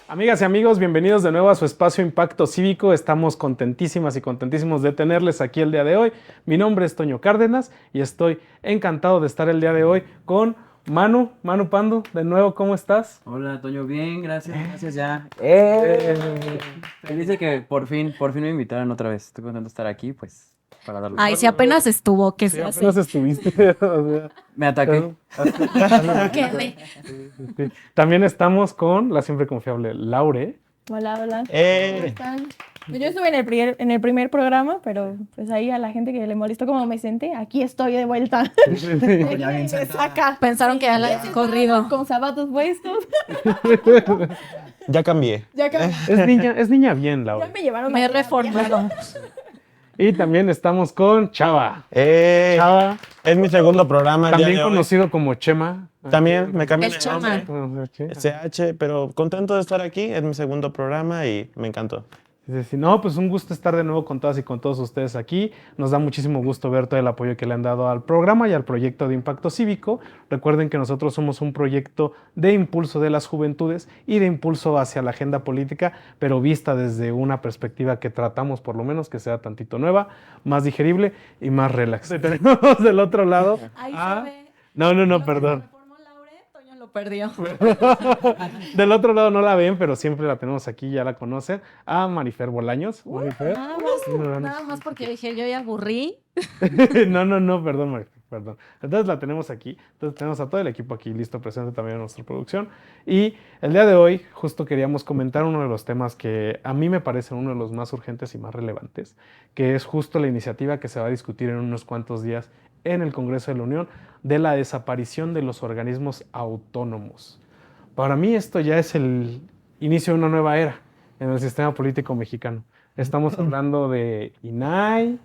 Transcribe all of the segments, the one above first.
Amigas y amigos, bienvenidos de nuevo a su espacio Impacto Cívico. Estamos contentísimas y contentísimos de tenerles aquí el día de hoy. Mi nombre es Toño Cárdenas y estoy encantado de estar el día de hoy con Manu Pando. De nuevo, ¿cómo estás? Hola, Toño, bien, gracias ya. Feliz de que por fin me invitaron otra vez. Estoy contento de estar aquí, pues, para darlo. Ay, si apenas estuvo, ¿qué Sí, se hace? apenas estuviste. O sea, Me ataqué. ¿Qué? sí. También estamos con la siempre confiable Laure. Hola, hola. ¿Cómo están? Pues yo estuve en el primer programa, pero pues ahí a la gente que le molestó cómo me senté, aquí estoy de vuelta. Me saca. Pensaron que ya la habías corrido. Con zapatos puestos. Ya cambié. Ya, Es niña bien, ya Laure. me llevaron Me he a reformado. Y también estamos con Chava. Chava, es mi segundo programa el día También de hoy. conocido como Chema. También me cambié Es de Chama. nombre. SH, pero contento de estar aquí. Es mi segundo programa y me encantó. Es decir, no, pues un gusto estar de nuevo con todas y con todos ustedes aquí. Nos da muchísimo gusto ver todo el apoyo que le han dado al programa y al proyecto de Impacto Cívico. Recuerden que nosotros somos un proyecto de impulso de las juventudes y de impulso hacia la agenda política, pero vista desde una perspectiva que tratamos por lo menos que sea tantito nueva, más digerible y más relax. Y tenemos del otro lado Ahí a... se ve. No, perdón. Reformó Laure, Toño lo perdió. Del otro lado no la ven, pero siempre la tenemos aquí, ya la conocen, a Marifer Bolaños. Marifer. Nada más porque dije, yo ya aburrí. No, perdón, Marifer, perdón. Entonces la tenemos aquí, entonces tenemos a todo el equipo aquí listo, presente también en nuestra producción. Y el día de hoy justo queríamos comentar uno de los temas que a mí me parecen uno de los más urgentes y más relevantes, que es justo la iniciativa que se va a discutir en unos cuantos días en el Congreso de la Unión de la desaparición de los organismos autónomos. Para mí esto ya es el inicio de una nueva era en el sistema político mexicano. Estamos hablando de INAI,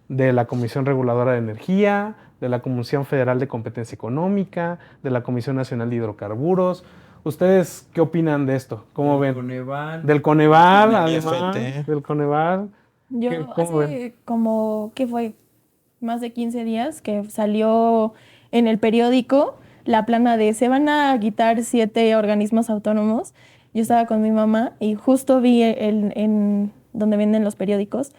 de la Comisión Reguladora de Energía, de la Comisión Federal de Competencia Económica, de la Comisión Nacional de Hidrocarburos. ¿Ustedes qué opinan de esto? ¿Cómo ven? Coneval. Del Coneval, Del además, IFT. del Coneval. Yo ¿Cómo ven? hace como, ¿qué fue? Más de 15 días que salió en el periódico la plana de se van a quitar 7 organismos autónomos. Yo estaba con mi mamá y justo vi en donde venden los periódicos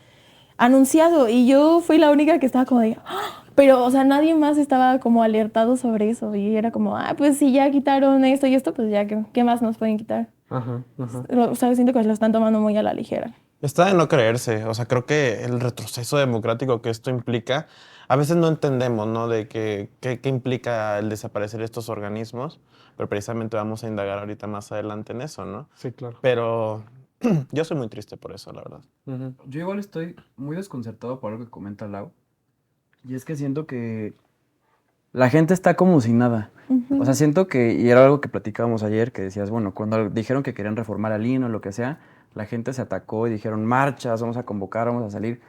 anunciado y yo fui la única que estaba como de, "Ah", pero o sea, nadie más estaba como alertado sobre eso y era como, pues si ya quitaron esto y esto, pues ya, ¿qué más nos pueden quitar? Ajá. O sea, siento que se lo están tomando muy a la ligera. Está de no creerse. O sea, creo que el retroceso democrático que esto implica, a veces no entendemos, ¿no? De qué implica el desaparecer estos organismos, pero precisamente vamos a indagar ahorita más adelante en eso, ¿no? Sí, claro. Pero yo soy muy triste por eso, la verdad. Ujú. Yo igual estoy muy desconcertado por algo que comenta Lau. Y es que siento que la gente está como si nada. O sea, siento que, y era algo que platicábamos ayer, que decías, bueno, cuando dijeron que querían reformar al INE o lo que sea, la gente se atacó y dijeron, marchas, vamos a convocar, vamos a salir.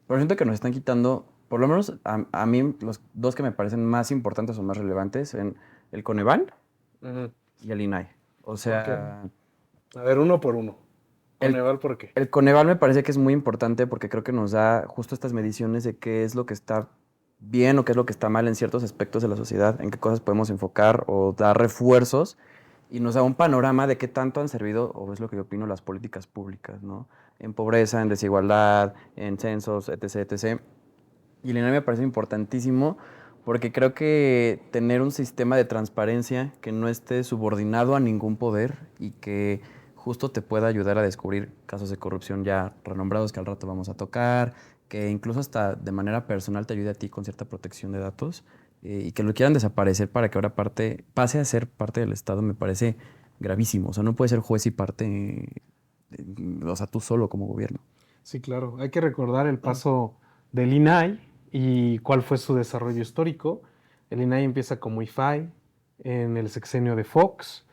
Pero siento que nos están quitando, por lo menos a mí, los dos que me parecen más importantes o más relevantes, en el Coneval Ujú. y el INAI. O sea, A ver, uno por uno. El- Coneval, ¿por qué? el Coneval me parece que es muy importante porque creo que nos da justo estas mediciones de qué es lo que está bien o qué es lo que está mal en ciertos aspectos de la sociedad, en qué cosas podemos enfocar o dar refuerzos y nos da un panorama de qué tanto han servido, o es lo que yo opino, las políticas públicas, ¿no? En pobreza, en desigualdad, en censos, etc., etc. Y el INAI me parece importantísimo porque creo que tener un sistema de transparencia que no esté subordinado a ningún poder y que justo te pueda ayudar a descubrir casos de corrupción ya renombrados que al rato vamos a tocar, que incluso hasta de manera personal te ayude a ti con cierta protección de datos y que lo quieran desaparecer para que ahora pase a ser parte del Estado me parece gravísimo. O sea, no puede ser juez y parte, o sea, tú solo como gobierno. Sí, claro. Hay que recordar el paso del INAI y cuál fue su desarrollo histórico. El INAI empieza como IFAI en el sexenio de Fox.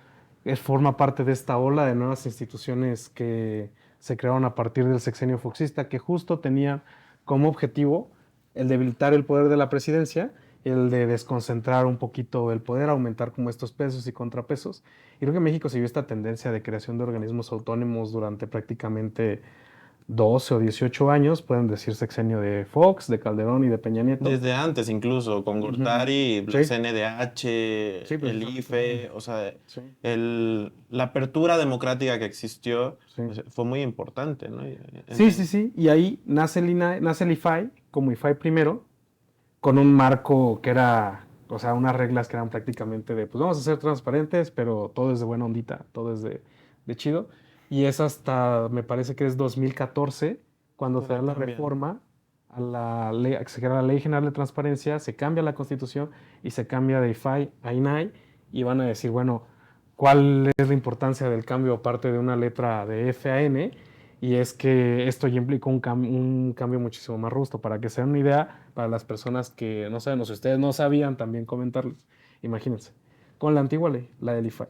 Forma parte de esta ola de nuevas instituciones que se crearon a partir del sexenio foxista, que justo tenían como objetivo el debilitar el poder de la presidencia, el de desconcentrar un poquito el poder, aumentar como estos pesos y contrapesos. Y creo que México siguió esta tendencia de creación de organismos autónomos durante prácticamente 12 o 18 años, pueden decir sexenio de Fox, de Calderón y de Peña Nieto. Desde antes incluso, con Gortari, Sí. la CNDH, Sí, el precisamente. IFE, o sea, Sí. la apertura democrática que existió Sí. pues, fue muy importante, ¿no? Sí. Y ahí nace el INAI, nace el IFAI, como IFAI primero, con un marco que era, o sea, unas reglas que eran prácticamente de, pues vamos a ser transparentes, pero todo es de buena ondita, todo es de chido. Y es hasta, me parece que es 2014, cuando se da la cambia. reforma a la ley, que se crea la Ley General de Transparencia, se cambia la Constitución y se cambia de IFAI a INAI, y van a decir, bueno, ¿cuál es la importancia del cambio aparte de una letra de F a N? Y es que esto ya implica un cambio muchísimo más robusto. Para que se den una idea, para las personas que no saben, o si ustedes no sabían, también comentarles. Imagínense, con la antigua ley, la del IFAI,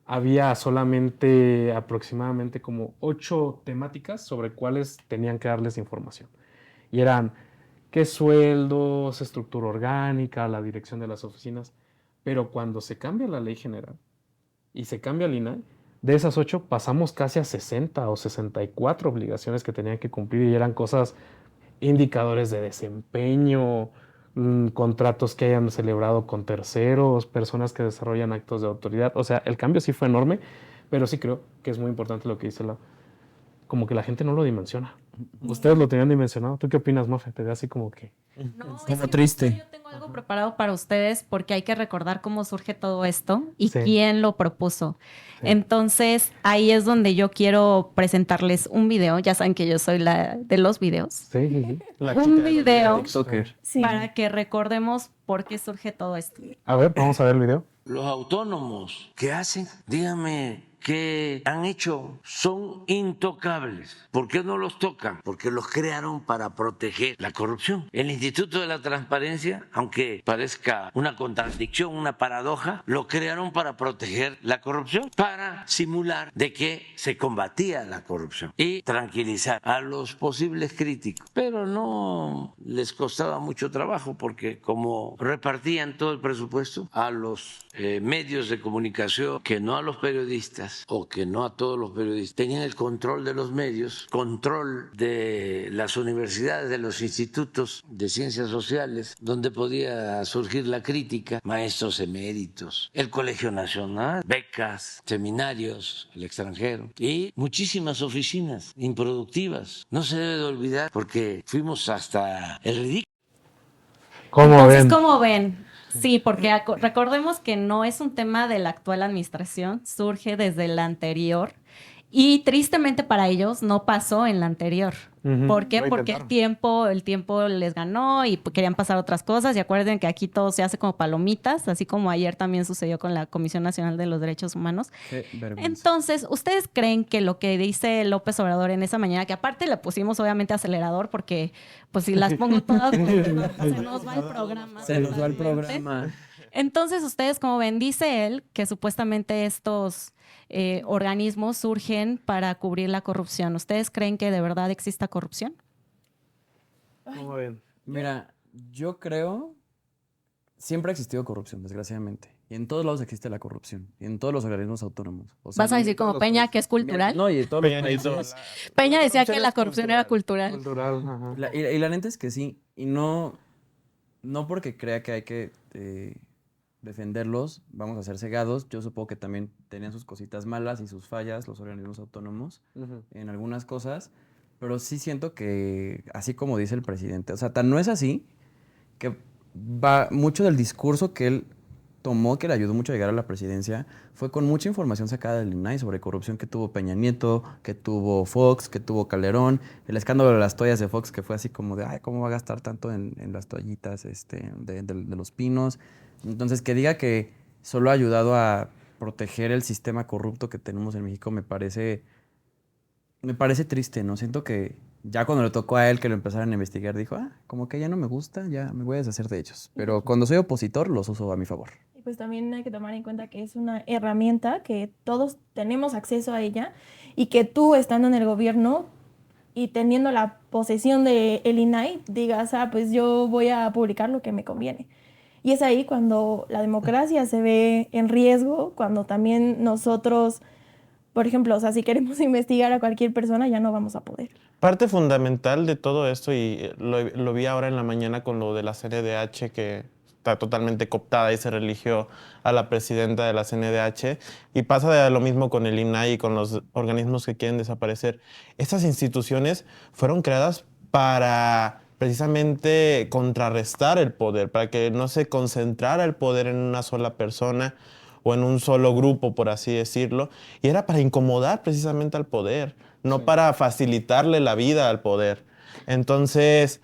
había solamente aproximadamente como 8 temáticas sobre cuáles tenían que darles información. Y eran qué sueldos, estructura orgánica, la dirección de las oficinas. Pero cuando se cambia la ley general y se cambia el INAI, de esas 8 pasamos casi a 60 o 64 obligaciones que tenían que cumplir, y eran cosas, indicadores de desempeño, contratos que hayan celebrado con terceros, personas que desarrollan actos de autoridad. O sea, el cambio sí fue enorme, pero sí creo que es muy importante lo que dice como que la gente no lo dimensiona. Ustedes lo tenían dimensionado. ¿Tú qué opinas, Mafe? Te ve así como que... No, Como es que triste. justo yo tengo algo preparado para ustedes porque hay que recordar cómo surge todo esto y Sí. quién lo propuso. Sí. Entonces, ahí es donde yo quiero presentarles un video. Ya saben que yo soy la de los videos. Sí. La Un chica de los video TikToker. Sí. para que recordemos por qué surge todo esto. A ver, vamos a ver el video. Los autónomos, ¿qué hacen? Díganme, ¿qué han hecho? Son intocables. ¿Por qué no los tocan? Porque los crearon para proteger la corrupción. El Instituto de la Transparencia, aunque parezca una contradicción, una paradoja, lo crearon para proteger la corrupción, para simular de que se combatía la corrupción y tranquilizar a los posibles críticos. Pero no les costaba mucho trabajo porque como repartían todo el presupuesto a los medios de comunicación, que no a los periodistas o que no a todos los periodistas, tenían el control de los medios, control de las universidades, de los institutos de ciencias sociales, donde podía surgir la crítica, maestros eméritos, el Colegio Nacional, becas, seminarios, el extranjero y muchísimas oficinas improductivas. No se debe de olvidar porque fuimos hasta el ridículo. ¿Cómo Entonces, ven? ¿cómo ven? Sí, porque recordemos que no es un tema de la actual administración, surge desde la anterior y tristemente para ellos no pasó en la anterior. Ujú. ¿Por qué? Lo Porque intentaron. el tiempo les ganó y querían pasar otras cosas. Y acuerden que aquí todo se hace como palomitas, así como ayer también sucedió con la Comisión Nacional de los Derechos Humanos. Qué vergüenza. Entonces, ¿ustedes creen que lo que dice López Obrador en esa mañana, que aparte le pusimos obviamente acelerador porque pues si las pongo todas, pues, se nos va el programa. Se nos va el totalmente. programa. Entonces, ¿ustedes como ven? Dice él que supuestamente estos organismos surgen para cubrir la corrupción. ¿Ustedes creen que de verdad exista corrupción? ¿Cómo ven? Mira, yo creo, siempre ha existido corrupción, desgraciadamente. Y en todos lados existe la corrupción. Y en todos los organismos autónomos. O sea, ¿Vas a decir como Peña que es cultural? No, y en todos los países. Peña decía que corrupción la es corrupción era cultural. Cultural, ajá. Y la neta es que sí. Y no porque crea que hay que defenderlos, vamos a ser cegados. Yo supongo que también tenían sus cositas malas y sus fallas los organismos autónomos Ujú. en algunas cosas. Pero sí siento que, así como dice el presidente, o sea, tan no es así que va mucho del discurso que él tomó, que le ayudó mucho a llegar a la presidencia, fue con mucha información sacada del INAI sobre corrupción que tuvo Peña Nieto, que tuvo Fox, que tuvo Calderón, el escándalo de las toallas de Fox, que fue así como de, ay, ¿cómo va a gastar tanto en las toallitas de los pinos? Entonces, que diga que solo ha ayudado a proteger el sistema corrupto que tenemos en México me parece triste, ¿no? Siento que ya cuando le tocó a él que lo empezaran a investigar, dijo, como que ya no me gusta, ya me voy a deshacer de ellos. Pero cuando soy opositor, los uso a mi favor. Y pues también hay que tomar en cuenta que es una herramienta que todos tenemos acceso a ella y que tú estando en el gobierno y teniendo la posesión del INAI, digas, pues yo voy a publicar lo que me conviene. Y es ahí cuando la democracia se ve en riesgo, cuando también nosotros por ejemplo, o sea, si queremos investigar a cualquier persona, ya no vamos a poder. Parte fundamental de todo esto, y lo vi ahora en la mañana con lo de la CNDH, que está totalmente cooptada y se religió a la presidenta de la CNDH, y pasa de lo mismo con el INAI y con los organismos que quieren desaparecer. Estas instituciones fueron creadas para precisamente contrarrestar el poder, para que no se concentrara el poder en una sola persona o en un solo grupo, por así decirlo, y era para incomodar precisamente al poder, no para facilitarle la vida al poder. Entonces,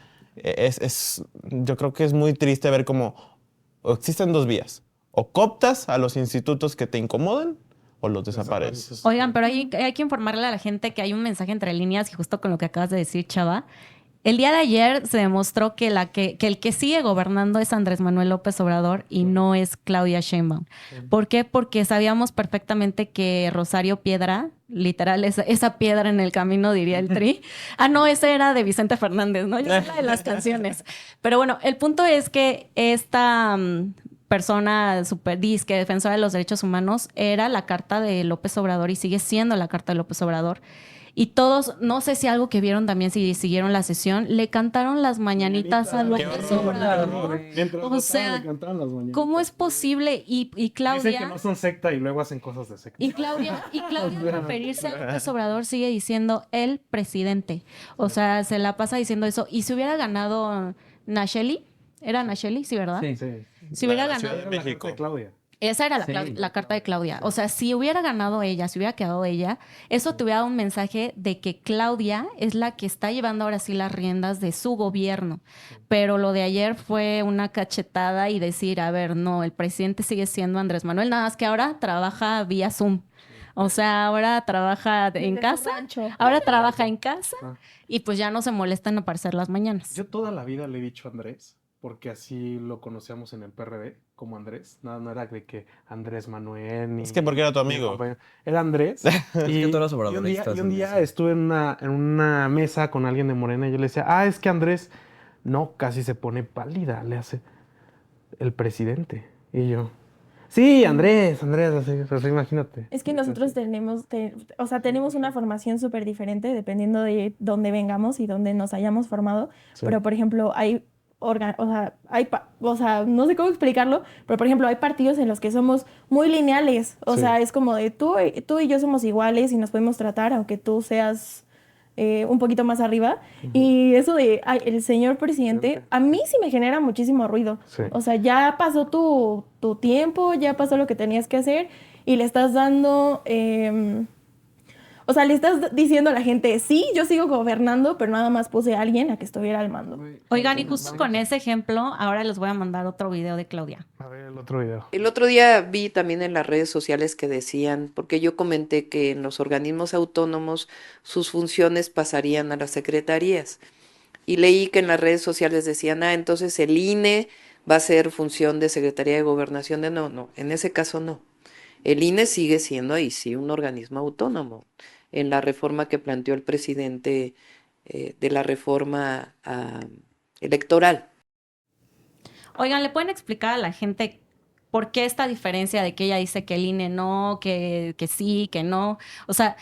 yo creo que es muy triste ver cómo existen dos vías: o cooptas a los institutos que te incomodan o los desapareces. Oigan, pero hay que informarle a la gente que hay un mensaje entre líneas y justo con lo que acabas de decir, Chava. El día de ayer se demostró que el que sigue gobernando es Andrés Manuel López Obrador y no es Claudia Sheinbaum. ¿Por qué? Porque sabíamos perfectamente que Rosario Piedra, literal, esa piedra en el camino, diría el Tri. No, esa era de Vicente Fernández, ¿no? Yo soy la de las canciones. Pero bueno, el punto es que esta persona super disque defensora de los derechos humanos era la carta de López Obrador y sigue siendo la carta de López Obrador. Y todos, no sé si algo que vieron también, si siguieron la sesión, le cantaron las mañanitas a López Obrador. O sea, ¿cómo es posible? Y Claudia... Dicen que no son secta y luego hacen cosas de secta. Y Claudia al referirse a López Obrador sigue diciendo el presidente. O sea, se la pasa diciendo eso. Y si hubiera ganado Nacheli, ¿era Nacheli? Sí, ¿verdad? Sí. Sí. Si hubiera La ganado... Ciudad de México. Claudia. Esa era la carta de Claudia. O sea, si hubiera ganado ella, si hubiera quedado ella, eso te hubiera dado un mensaje de que Claudia es la que está llevando ahora sí las riendas de su gobierno. Pero lo de ayer fue una cachetada y decir, a ver, no, el presidente sigue siendo Andrés Manuel, nada más que ahora trabaja vía Zoom. O sea, ahora trabaja en Desde su casa, rancho. ahora trabaja en casa y pues ya no se molesta en aparecer las mañanas. Yo toda la vida le he dicho Andrés, porque así lo conocíamos en el PRD, como Andrés. No era de que Andrés Manuel ni... Es que porque era tu ni amigo. compañero. Era Andrés. que tú eras y obradorista, un día sí. estuve en una mesa con alguien de Morena y yo le decía, es que Andrés, no, casi se pone pálida, le hace el presidente. Y yo, sí, Andrés, así, imagínate. Es que nosotros tenemos una formación súper diferente dependiendo de dónde vengamos y dónde nos hayamos formado. Sí. Pero, por ejemplo, no sé cómo explicarlo, pero, por ejemplo, hay partidos en los que somos muy lineales. O Sí. sea, es como de tú y yo somos iguales y nos podemos tratar, aunque tú seas un poquito más arriba. Y eso de el señor presidente, a mí sí me genera muchísimo ruido. Sí. O sea, ya pasó tu tiempo, ya pasó lo que tenías que hacer y le estás dando... o sea, le estás diciendo a la gente, sí, yo sigo gobernando, pero nada más puse a alguien a que estuviera al mando. Oigan, y justo con ese ejemplo, ahora les voy a mandar otro video de Claudia. A ver el otro video. El otro día vi también en las redes sociales que decían, porque yo comenté que en los organismos autónomos sus funciones pasarían a las secretarías. Y leí que en las redes sociales decían, entonces el INE va a ser función de Secretaría de Gobernación. No, en ese caso no. El INE sigue siendo ahí sí un organismo autónomo. En la reforma que planteó el presidente de la reforma electoral. Oigan, ¿le pueden explicar a la gente por qué esta diferencia de que ella dice que el INE no, que sí, que no? O sea,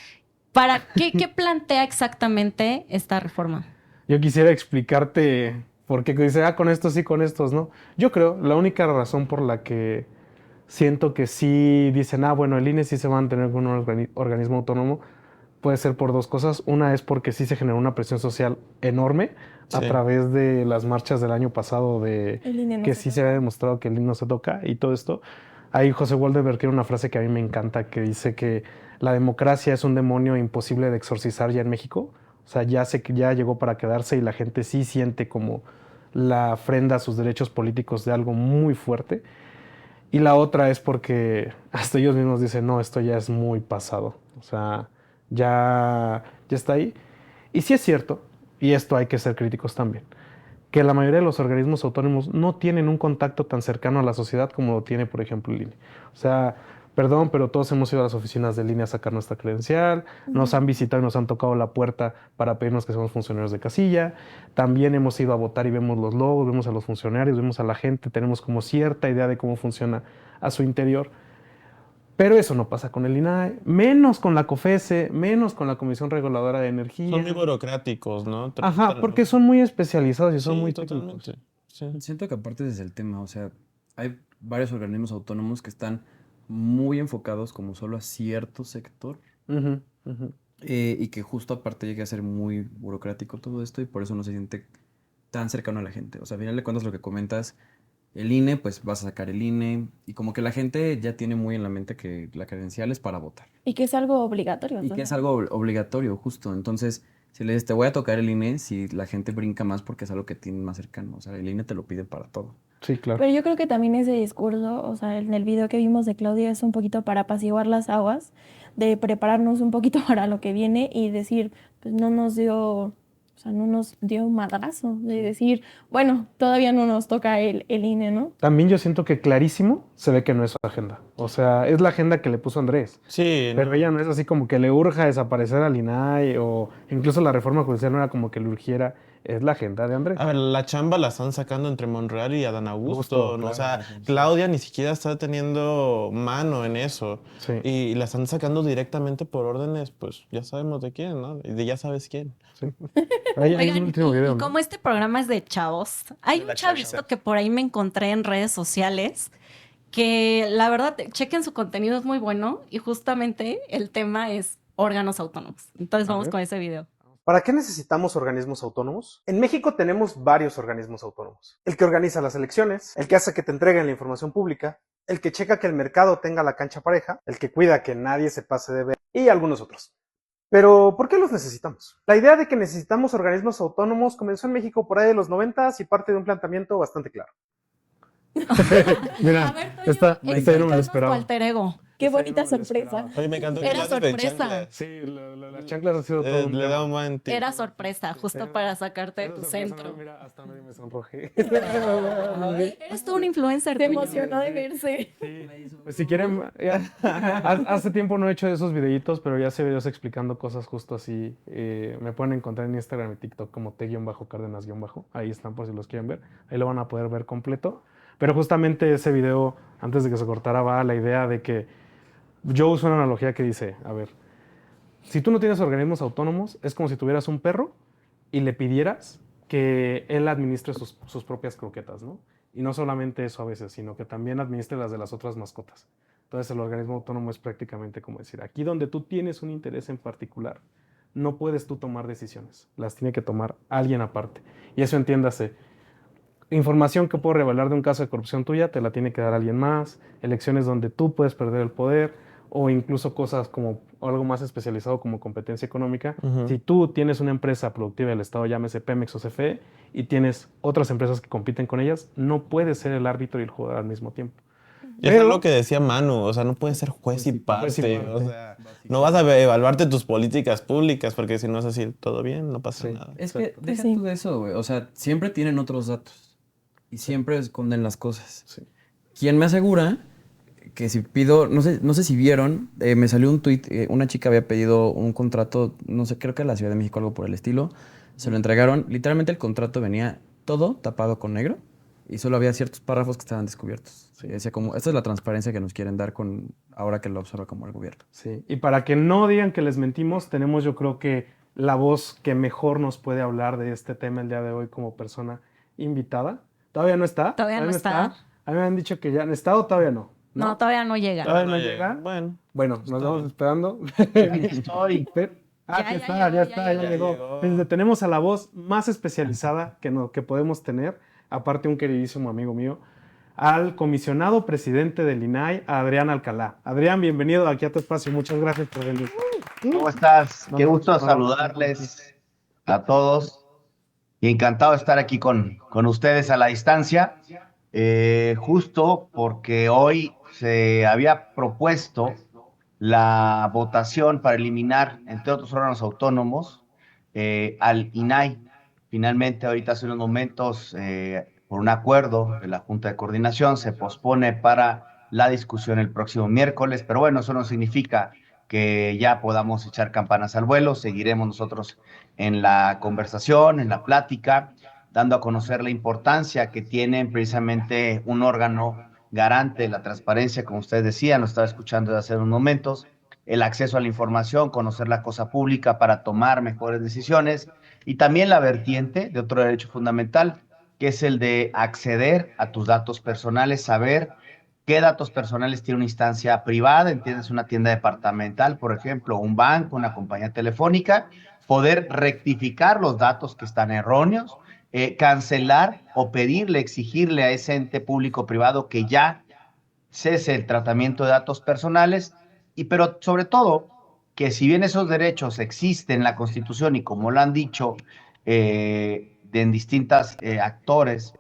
¿qué plantea exactamente esta reforma? Yo quisiera explicarte por qué dice, con estos sí, con estos no. Yo creo, la única razón por la que siento que sí dicen, bueno, el INE sí se va a mantener como un organismo autónomo, puede ser por dos cosas. Una es porque sí se generó una presión social enorme a Sí. través de las marchas del año pasado de El INE no que se sí toca. se había demostrado que el INE no se toca y todo esto. Ahí José Goldberg tiene una frase que a mí me encanta que dice que la democracia es un demonio imposible de exorcizar ya en México. O sea, ya llegó para quedarse y la gente sí siente como la ofrenda a sus derechos políticos de algo muy fuerte. Y la otra es porque hasta ellos mismos dicen, no, esto ya es muy pasado. O sea, ya está ahí. Y sí es cierto, y esto hay que ser críticos también, que la mayoría de los organismos autónomos no tienen un contacto tan cercano a la sociedad como lo tiene, por ejemplo, el INE. O sea, perdón, pero todos hemos ido a las oficinas del INE a sacar nuestra credencial, nos han visitado y nos han tocado la puerta para pedirnos que seamos funcionarios de casilla, también hemos ido a votar y vemos los logos, vemos a los funcionarios, vemos a la gente, tenemos como cierta idea de cómo funciona a su interior. Pero eso no pasa con el INAI, menos con la COFESE, menos con la Comisión Reguladora de Energía. Son muy burocráticos, ¿no? Ajá, porque son muy especializados y son Sí, muy totalmente. técnicos. Sí. Siento que aparte desde el tema, o sea, hay varios organismos autónomos que están muy enfocados como solo a cierto sector Ujú, ujú. y que justo aparte llega a ser muy burocrático todo esto y por eso no se siente tan cercano a la gente. O sea, a final de cuentas lo que comentas, el INE, pues vas a sacar el INE y como que la gente ya tiene muy en la mente que la credencial es para votar. Y que es algo obligatorio. Y que es algo obligatorio, justo. Entonces, si le dices, te voy a tocar el INE, si la gente brinca más porque es algo que tienen más cercano. O sea, el INE te lo pide para todo. Sí, claro. Pero yo creo que también ese discurso, o sea, en el video que vimos de Claudia es un poquito para apaciguar las aguas, de prepararnos un poquito para lo que viene y decir, pues no nos dio, o sea, no nos dio un madrazo, de decir, bueno, todavía no nos toca el INE, ¿no? También yo siento que clarísimo se ve que no es su agenda. O sea, es la agenda que le puso Andrés. Sí, Pero ella no es así como que le urja desaparecer al INAI o incluso la reforma judicial no era como que le urgiera. Es la agenda de Andrés. a ver, la chamba la están sacando entre Monreal y Adán Augusto, Augusto, ¿no? O claro. sea, Claudia ni siquiera está teniendo mano en eso. Sí. Y la están sacando directamente por órdenes, pues ya sabemos de quién, ¿no? Y de ya sabes quién. Sí. Ahí hay Oigan, un último y video, ¿no? como este programa es de chavos, hay un chavito que por ahí me encontré en redes sociales que la verdad, chequen su contenido, es muy bueno y justamente el tema es órganos autónomos. Entonces vamos ver. con ese video. ¿Para qué necesitamos organismos autónomos? En México tenemos varios organismos autónomos. El que organiza las elecciones, el que hace que te entreguen la información pública, el que checa que el mercado tenga la cancha pareja, el que cuida que nadie se pase de ver y algunos otros. Pero, ¿por qué los necesitamos? La idea de que necesitamos organismos autónomos comenzó en México por ahí de los 90s y parte de un planteamiento bastante claro. Mira, A ver, Toño, esta yo no me lo explícanos tu esperaba. alter ego. Qué Esa yo bonita no me lo sorpresa. esperaba. Oye, me encantó que Era hables de sorpresa. chanclas. Sí, las chanclas ha sido todo un Le tema. da un buen tip. Era sorpresa, justo para sacarte de Era tu sorpresa, centro. no, mira, hasta me sonrojé. Eres tú un influencer. Se Toño. emocionó de verse. Pues si quieren, hace tiempo no he hecho esos videitos, pero ya hace videos explicando cosas justo así. Me pueden encontrar en Instagram y TikTok como t-cárdenas-. Ahí están por si los quieren ver. Ahí lo van a poder ver completo. Pero justamente ese video, antes de que se cortara, va a la idea de que yo uso una analogía que dice, a ver, si tú no tienes organismos autónomos, es como si tuvieras un perro y le pidieras que él administre sus propias croquetas, ¿no? Y no solamente eso a veces, sino que también administre las de las otras mascotas. Entonces el organismo autónomo es prácticamente como decir, aquí donde tú tienes un interés en particular, no puedes tú tomar decisiones, las tiene que tomar alguien aparte. Y eso entiéndase, información que puedo revelar de un caso de corrupción tuya, te la tiene que dar alguien más, elecciones donde tú puedes perder el poder, o incluso cosas como algo más especializado como competencia económica. Ujú. Si tú tienes una empresa productiva del Estado, llámese Pemex o CFE, y tienes otras empresas que compiten con ellas, no puedes ser el árbitro y el jugador al mismo tiempo. Y eso es lo que decía Manu, o sea, no puedes ser juez y parte. Juez y parte. O sea, no vas a evaluarte tus políticas públicas, porque si no es así, todo bien, no pasa Sí. nada. Es que Exacto. deja Sí. tú de eso, güey. O sea, siempre tienen otros datos y siempre esconden las cosas. Sí. ¿Quién me asegura que si pido, no sé si vieron, me salió un tuit, una chica había pedido un contrato, no sé, creo que en la Ciudad de México, algo por el estilo, se lo entregaron, literalmente el contrato venía todo tapado con negro y solo había ciertos párrafos que estaban descubiertos. Sí. Decía como, esta es la transparencia que nos quieren dar con ahora que lo observa como el gobierno. Sí, y para que no digan que les mentimos, tenemos yo creo que la voz que mejor nos puede hablar de este tema el día de hoy como persona invitada. ¿Todavía no está? Todavía no está. A mí me han dicho que ya han estado, todavía no. No, todavía no llega. ¿Todavía no llega? Bueno, Bueno, nos vamos esperando. Estoy. Ya, Aquí ya está, llegó, ya está, ya ya llegó. llegó. Pues tenemos a la voz más especializada que podemos tener, aparte un queridísimo amigo mío, al comisionado presidente del INAI, a Adrián Alcalá. Adrián, bienvenido aquí a tu espacio. Muchas gracias por venir. ¿Cómo estás? No, Qué gusto no, saludarles a todos y encantado de estar aquí con ustedes a la distancia, justo porque hoy se había propuesto la votación para eliminar, entre otros órganos autónomos, al INAI. Finalmente, ahorita hace unos momentos, por un acuerdo de la Junta de Coordinación, se pospone para la discusión el próximo miércoles, pero bueno, eso no significa que ya podamos echar campanas al vuelo. Seguiremos nosotros en la conversación, en la plática, dando a conocer la importancia que tiene precisamente un órgano garante de la transparencia, como ustedes decían, lo estaba escuchando desde hace unos momentos, el acceso a la información, conocer la cosa pública para tomar mejores decisiones, y también la vertiente de otro derecho fundamental, que es el de acceder a tus datos personales, saber qué datos personales tiene una instancia privada, entiendes, una tienda departamental, por ejemplo, un banco, una compañía telefónica, poder rectificar los datos que están erróneos, cancelar o pedirle, exigirle a ese ente público-privado que ya cese el tratamiento de datos personales, pero sobre todo que si bien esos derechos existen en la Constitución y como lo han dicho en distintos actores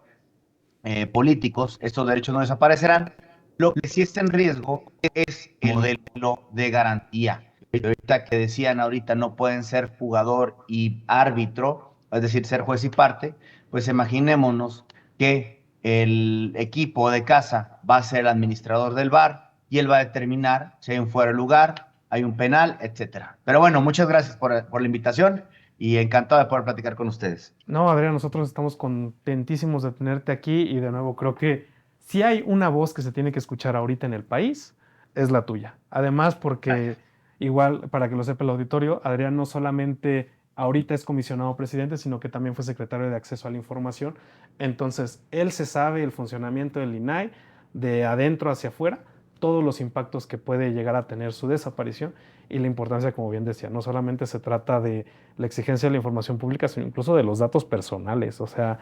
políticos, estos derechos no desaparecerán. Lo que sí está en riesgo es el modelo de garantía. Ahorita que decían, ahorita no pueden ser jugador y árbitro, es decir, ser juez y parte, pues imaginémonos que el equipo de casa va a ser el administrador del bar y él va a determinar si hay un fuera de lugar, hay un penal, etcétera. Pero bueno, muchas gracias por la invitación y encantado de poder platicar con ustedes. No, Adrián, nosotros estamos contentísimos de tenerte aquí y de nuevo creo que si hay una voz que se tiene que escuchar ahorita en el país, es la tuya. Además, porque igual, para que lo sepa el auditorio, Adrián no solamente ahorita es comisionado presidente, sino que también fue secretario de Acceso a la Información. Entonces, él se sabe el funcionamiento del INAI de adentro hacia afuera, todos los impactos que puede llegar a tener su desaparición y la importancia, como bien decía, no solamente se trata de la exigencia de la información pública, sino incluso de los datos personales. O sea,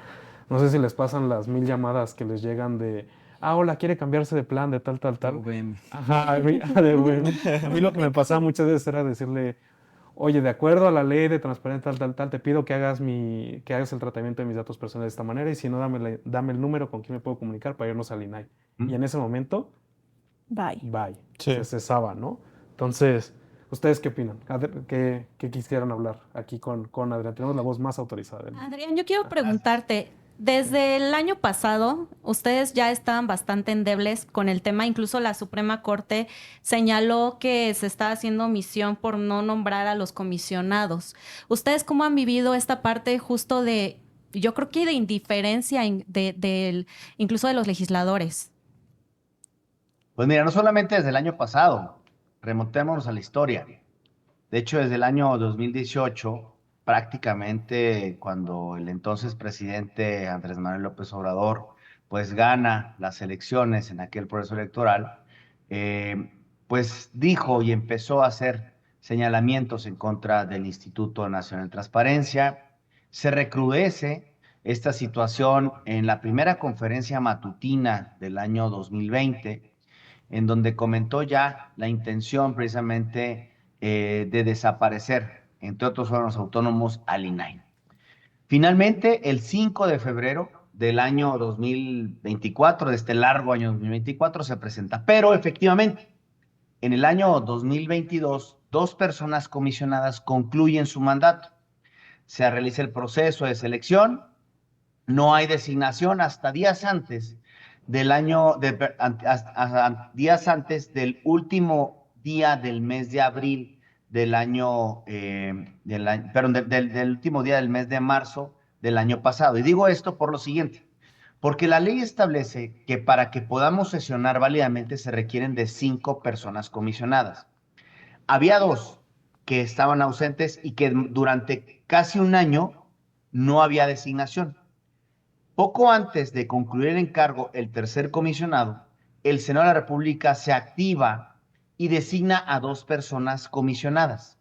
no sé si les pasan las 1000 llamadas que les llegan de, hola, quiere cambiarse de plan, de tal, tal, tal. Ajá, a mí, a mí lo que me pasaba muchas veces era decirle, oye, de acuerdo a la ley de transparencia, tal, tal, tal, te pido que hagas el tratamiento de mis datos personales de esta manera y si no, dame el número con quien me puedo comunicar para irnos al INAI. Y en ese momento, Bye. Sí. se cesaba, ¿no? Entonces, ¿ustedes qué opinan? ¿Qué quisieran hablar aquí con Adrián? Tenemos la voz más autorizada. Adrián, yo quiero preguntarte, desde el año pasado, ustedes ya estaban bastante endebles con el tema, incluso la Suprema Corte señaló que se está haciendo omisión por no nombrar a los comisionados. ¿Ustedes cómo han vivido esta parte justo de, yo creo que de indiferencia incluso de los legisladores? Pues mira, no solamente desde el año pasado, remontémonos a la historia. De hecho, desde el año 2018, prácticamente cuando el entonces presidente Andrés Manuel López Obrador, pues gana las elecciones en aquel proceso electoral, pues dijo y empezó a hacer señalamientos en contra del Instituto Nacional de Transparencia. Se recrudece esta situación en la primera conferencia matutina del año 2020, en donde comentó ya la intención precisamente de desaparecer, entre otros órganos autónomos, al INAI. Finalmente, el 5 de febrero del año 2024, de este largo año 2024, se presenta. Pero efectivamente, en el año 2022, 2 personas comisionadas concluyen su mandato. Se realiza el proceso de selección, no hay designación hasta días antes días antes del último día del mes de abril del año, del último día del mes de marzo del año pasado. Y digo esto por lo siguiente, porque la ley establece que para que podamos sesionar válidamente se requieren de 5 personas comisionadas. Había 2 que estaban ausentes y que durante casi un año no había designación. Poco antes de concluir el encargo, el tercer comisionado, el Senado de la República se activa y designa a 2 personas comisionadas.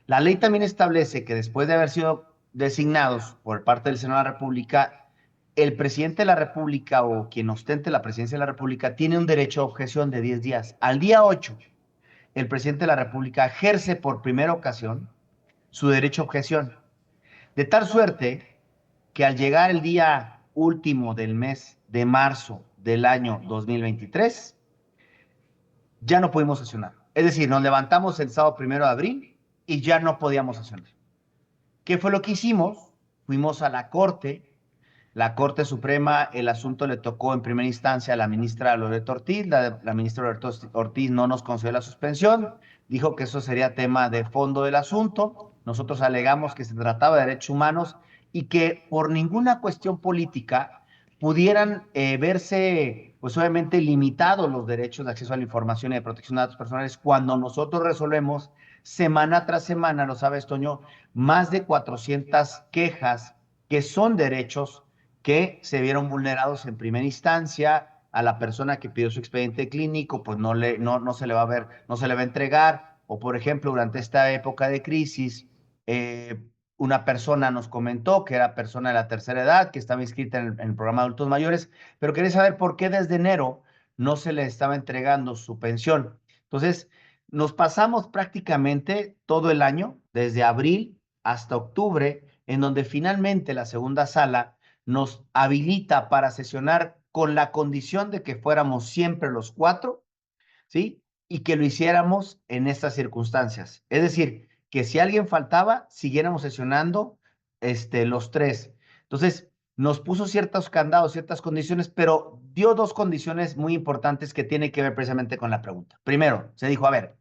La ley también establece que después de haber sido designados por parte del Senado de la República, el presidente de la República o quien ostente la presidencia de la República tiene un derecho de objeción de 10 días. Al día 8, el presidente de la República ejerce por primera ocasión su derecho a objeción, de tal suerte que al llegar el día último del mes de marzo del año 2023, ya no pudimos sesionar. Es decir, nos levantamos el sábado 1 de abril y ya no podíamos sesionar. ¿Qué fue lo que hicimos? Fuimos a la Corte Suprema, el asunto le tocó en primera instancia a la ministra Loreto Ortiz, la ministra Loreto Ortiz no nos concedió la suspensión, dijo que eso sería tema de fondo del asunto, nosotros alegamos que se trataba de derechos humanos y que por ninguna cuestión política pudieran verse, pues obviamente, limitados los derechos de acceso a la información y de protección de datos personales cuando nosotros resolvemos semana tras semana, lo sabes, Toño, más de 400 quejas que son derechos que se vieron vulnerados en primera instancia. A la persona que pidió su expediente clínico, pues no se le va a ver, no se le va a entregar. O, por ejemplo, durante esta época de crisis, una persona nos comentó que era persona de la tercera edad, que estaba inscrita en el programa de adultos mayores, pero quería saber por qué desde enero no se le estaba entregando su pensión. Entonces, nos pasamos prácticamente todo el año, desde abril hasta octubre, en donde finalmente la segunda sala nos habilita para sesionar con la condición de que fuéramos siempre los 4, ¿sí? Y que lo hiciéramos en estas circunstancias. Es decir, que si alguien faltaba, siguiéramos sesionando los 3. Entonces, nos puso ciertos candados, ciertas condiciones, pero dio 2 condiciones muy importantes que tienen que ver precisamente con la pregunta. Primero, se dijo, a ver,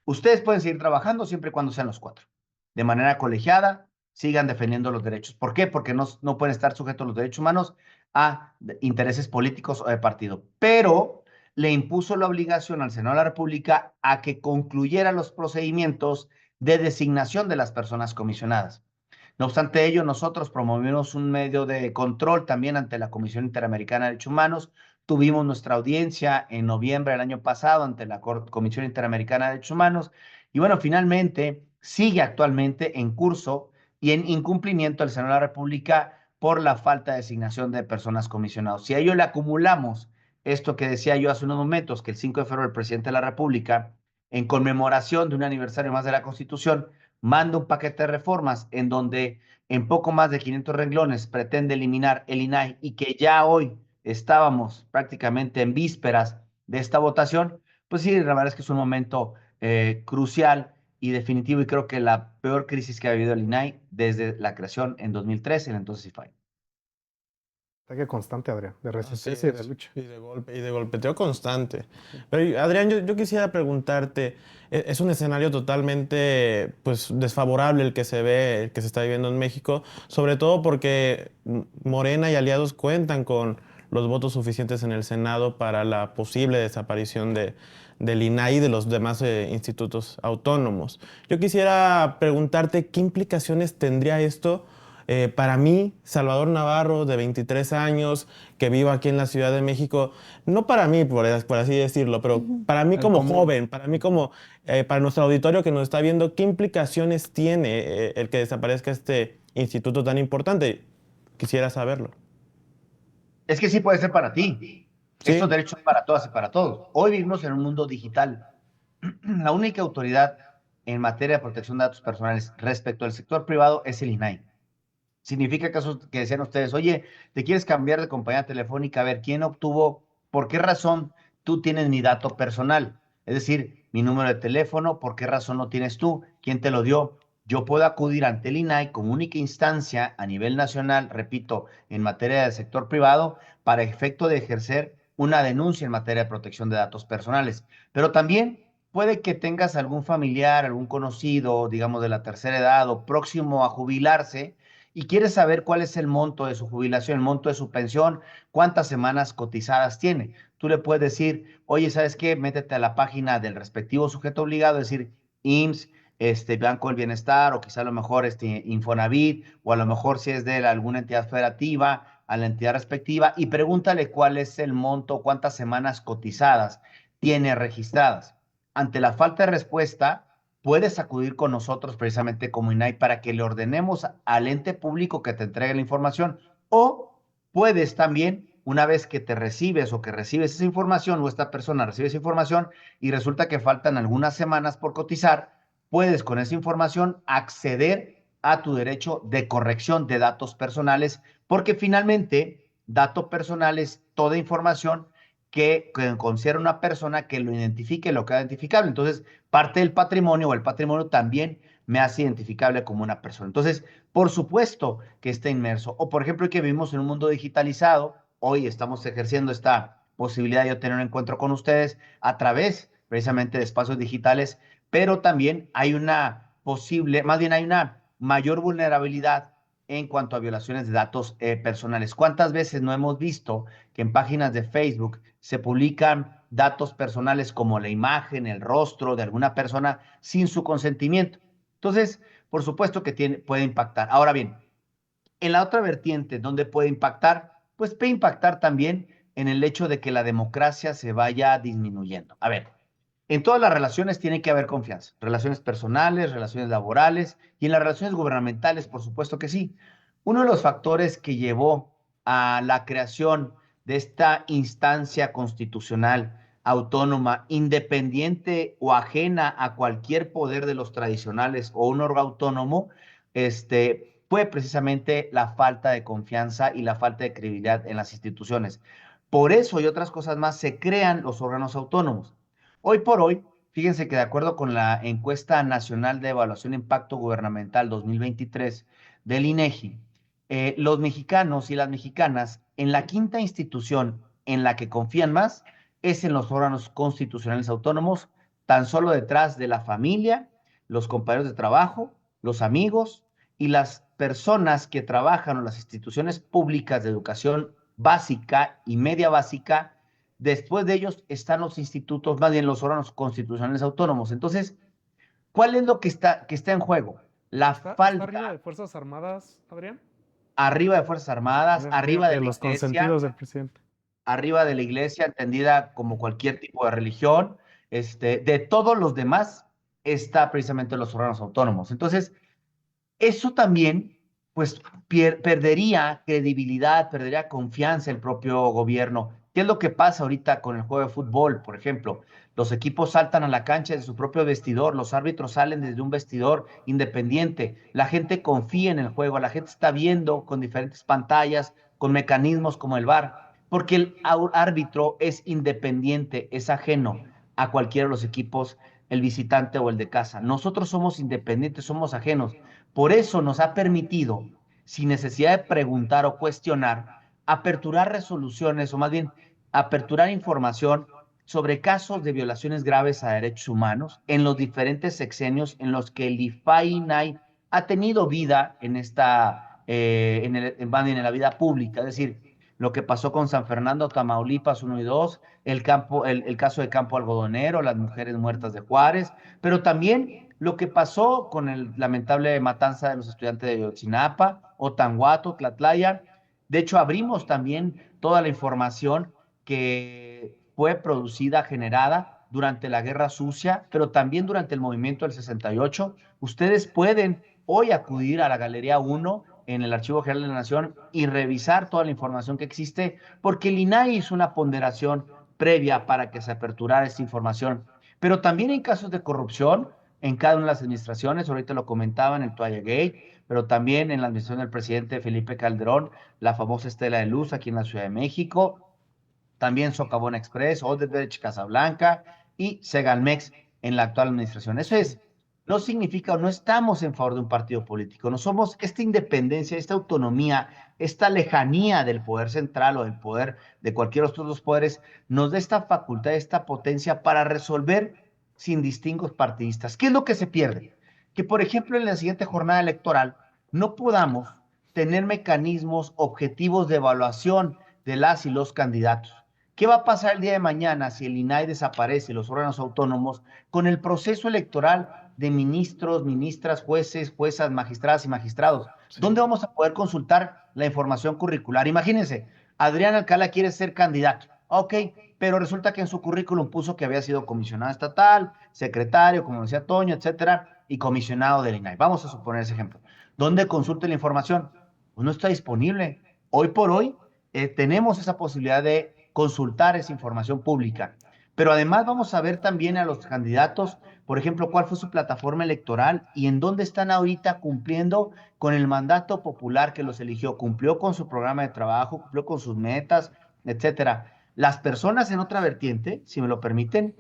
ustedes pueden seguir trabajando siempre y cuando sean los 4. De manera colegiada, sigan defendiendo los derechos. ¿Por qué? Porque no pueden estar sujetos los derechos humanos a intereses políticos o de partido. Pero le impuso la obligación al Senado de la República a que concluyera los procedimientos de designación de las personas comisionadas. No obstante ello, nosotros promovimos un medio de control también ante la Comisión Interamericana de Derechos Humanos. Tuvimos nuestra audiencia en noviembre del año pasado ante la Comisión Interamericana de Derechos Humanos. Y bueno, finalmente sigue actualmente en curso y en incumplimiento del Senado de la República por la falta de designación de personas comisionadas. Si a ello le acumulamos esto que decía yo hace unos momentos, que el 5 de febrero el presidente de la República, en conmemoración de un aniversario más de la Constitución, manda un paquete de reformas en donde en poco más de 500 renglones pretende eliminar el INAI y que ya hoy estábamos prácticamente en vísperas de esta votación, pues sí, la verdad es que es un momento crucial y definitivo, y creo que la peor crisis que ha vivido el INAI desde la creación en 2013, en entonces IFAI. Ataque constante, Adrián, de Así resistencia y de es, lucha. y de golpeteo constante. Pero Adrián, yo quisiera preguntarte, es un escenario totalmente pues, desfavorable el que se ve, el que se está viviendo en México, sobre todo porque Morena y aliados cuentan con los votos suficientes en el Senado para la posible desaparición del INAI y de los demás institutos autónomos. Yo quisiera preguntarte qué implicaciones tendría esto para mí, Salvador Navarro, de 23 años, que vivo aquí en la Ciudad de México, no para mí, por así decirlo, pero para mí como joven, para mí como, para nuestro auditorio que nos está viendo, ¿qué implicaciones tiene el que desaparezca este instituto tan importante? Quisiera saberlo. Es que sí puede ser para ti. Sí. Estos derechos son para todas y para todos. Hoy vivimos en un mundo digital. La única autoridad en materia de protección de datos personales respecto al sector privado es el INAI. Significa que decían ustedes, oye, ¿te quieres cambiar de compañía telefónica? A ver, ¿quién obtuvo, por qué razón tú tienes mi dato personal? Es decir, mi número de teléfono, ¿por qué razón no tienes tú? ¿Quién te lo dio? Yo puedo acudir ante el INAI como única instancia a nivel nacional, repito, en materia del sector privado, para efecto de ejercer una denuncia en materia de protección de datos personales. Pero también puede que tengas algún familiar, algún conocido, digamos de la tercera edad o próximo a jubilarse, y quieres saber cuál es el monto de su jubilación, el monto de su pensión, cuántas semanas cotizadas tiene. Tú le puedes decir, oye, ¿sabes qué? Métete a la página del respectivo sujeto obligado, es decir, IMSS, Banco del Bienestar, o quizá a lo mejor Infonavit, o a lo mejor si es de alguna entidad federativa, a la entidad respectiva, y pregúntale cuál es el monto, cuántas semanas cotizadas tiene registradas. Ante la falta de respuesta, puedes acudir con nosotros precisamente como INAI para que le ordenemos al ente público que te entregue la información, o puedes también, una vez que te recibes o que recibes esa información o esta persona recibe esa información y resulta que faltan algunas semanas por cotizar, puedes con esa información acceder a tu derecho de corrección de datos personales, porque finalmente dato personal es toda información que concierne una persona que lo identifique, lo que es identificable. Entonces, parte del patrimonio o el patrimonio también me hace identificable como una persona. Entonces, por supuesto que está inmerso. O, por ejemplo, que vivimos en un mundo digitalizado, hoy estamos ejerciendo esta posibilidad de yo tener un encuentro con ustedes a través precisamente de espacios digitales, pero también hay una posible, más bien hay una mayor vulnerabilidad en cuanto a violaciones de datos personales. ¿Cuántas veces no hemos visto que en páginas de Facebook se publican datos personales como la imagen, el rostro de alguna persona sin su consentimiento? Entonces, por supuesto que puede impactar. Ahora bien, en la otra vertiente, ¿dónde puede impactar? Pues puede impactar también en el hecho de que la democracia se vaya disminuyendo. A ver, en todas las relaciones tiene que haber confianza, relaciones personales, relaciones laborales y en las relaciones gubernamentales, por supuesto que sí. Uno de los factores que llevó a la creación de esta instancia constitucional autónoma, independiente o ajena a cualquier poder de los tradicionales o un órgano autónomo, fue precisamente la falta de confianza y la falta de credibilidad en las instituciones. Por eso y otras cosas más se crean los órganos autónomos. Hoy por hoy, fíjense que de acuerdo con la encuesta nacional de evaluación de impacto gubernamental 2023 del INEGI, los mexicanos y las mexicanas en la quinta institución en la que confían más es en los órganos constitucionales autónomos, tan solo detrás de la familia, los compañeros de trabajo, los amigos y las personas que trabajan en las instituciones públicas de educación básica y media básica. Después de ellos están los institutos, más bien los órganos constitucionales autónomos. Entonces, ¿cuál es lo que está en juego? La ¿Está falta arriba de Fuerzas Armadas, Adrián? arriba de Fuerzas Armadas, arriba de la los iglesia, consentidos del presidente. arriba de la iglesia, entendida como cualquier tipo de religión, de todos los demás está precisamente los órganos autónomos. Entonces, eso también, pues, perdería credibilidad, perdería confianza el propio gobierno. ¿Qué es lo que pasa ahorita con el juego de fútbol, por ejemplo? Los equipos saltan a la cancha de su propio vestidor, los árbitros salen desde un vestidor independiente, la gente confía en el juego, la gente está viendo con diferentes pantallas, con mecanismos como el VAR, porque el árbitro es independiente, es ajeno a cualquiera de los equipos, el visitante o el de casa. Nosotros somos independientes, somos ajenos. Por eso nos ha permitido, sin necesidad de preguntar o cuestionar, aperturar resoluciones o más bien aperturar información sobre casos de violaciones graves a derechos humanos en los diferentes sexenios en los que el IFAI-INAI ha tenido vida en en la vida pública. Es decir, lo que pasó con San Fernando, Tamaulipas 1 y 2, el caso de Campo Algodonero, las mujeres muertas de Juárez, pero también lo que pasó con el lamentable matanza de los estudiantes de Ayotzinapa, Otanguato, Tlatlaya. De hecho, abrimos también toda la información que fue producida, generada durante la Guerra Sucia, pero también durante el movimiento del 68. Ustedes pueden hoy acudir a la Galería 1 en el Archivo General de la Nación y revisar toda la información que existe, porque el INAI hizo una ponderación previa para que se aperturara esta información. Pero también en casos de corrupción, en cada una de las administraciones, ahorita lo comentaban, el Toalla Gate, pero también en la administración del presidente Felipe Calderón, la famosa Estela de Luz aquí en la Ciudad de México, también Socavón Express, Odebrecht, Casablanca y Segalmex en la actual administración. Eso no significa o no estamos en favor de un partido político, no somos esta independencia, esta autonomía, esta lejanía del poder central o del poder de cualquiera de los otros poderes, nos da esta facultad, esta potencia para resolver sin distingos partidistas. ¿Qué es lo que se pierde? Que, por ejemplo, en la siguiente jornada electoral no podamos tener mecanismos objetivos de evaluación de las y los candidatos. ¿Qué va a pasar el día de mañana si el INAI desaparece, los órganos autónomos, con el proceso electoral de ministros, ministras, jueces, juezas, magistradas y magistrados? Sí. ¿Dónde vamos a poder consultar la información curricular? Imagínense, Adrián Alcalá quiere ser candidato. Ok, pero resulta que en su currículum puso que había sido comisionado estatal, secretario, como decía Toño, etcétera, y comisionado del INAI. Vamos a suponer ese ejemplo. ¿Dónde consulte la información? Pues no está disponible. Hoy por hoy tenemos esa posibilidad de consultar esa información pública. Pero además vamos a ver también a los candidatos, por ejemplo, cuál fue su plataforma electoral y en dónde están ahorita cumpliendo con el mandato popular que los eligió. Cumplió con su programa de trabajo, cumplió con sus metas, etcétera. Las personas en otra vertiente, si me lo permiten,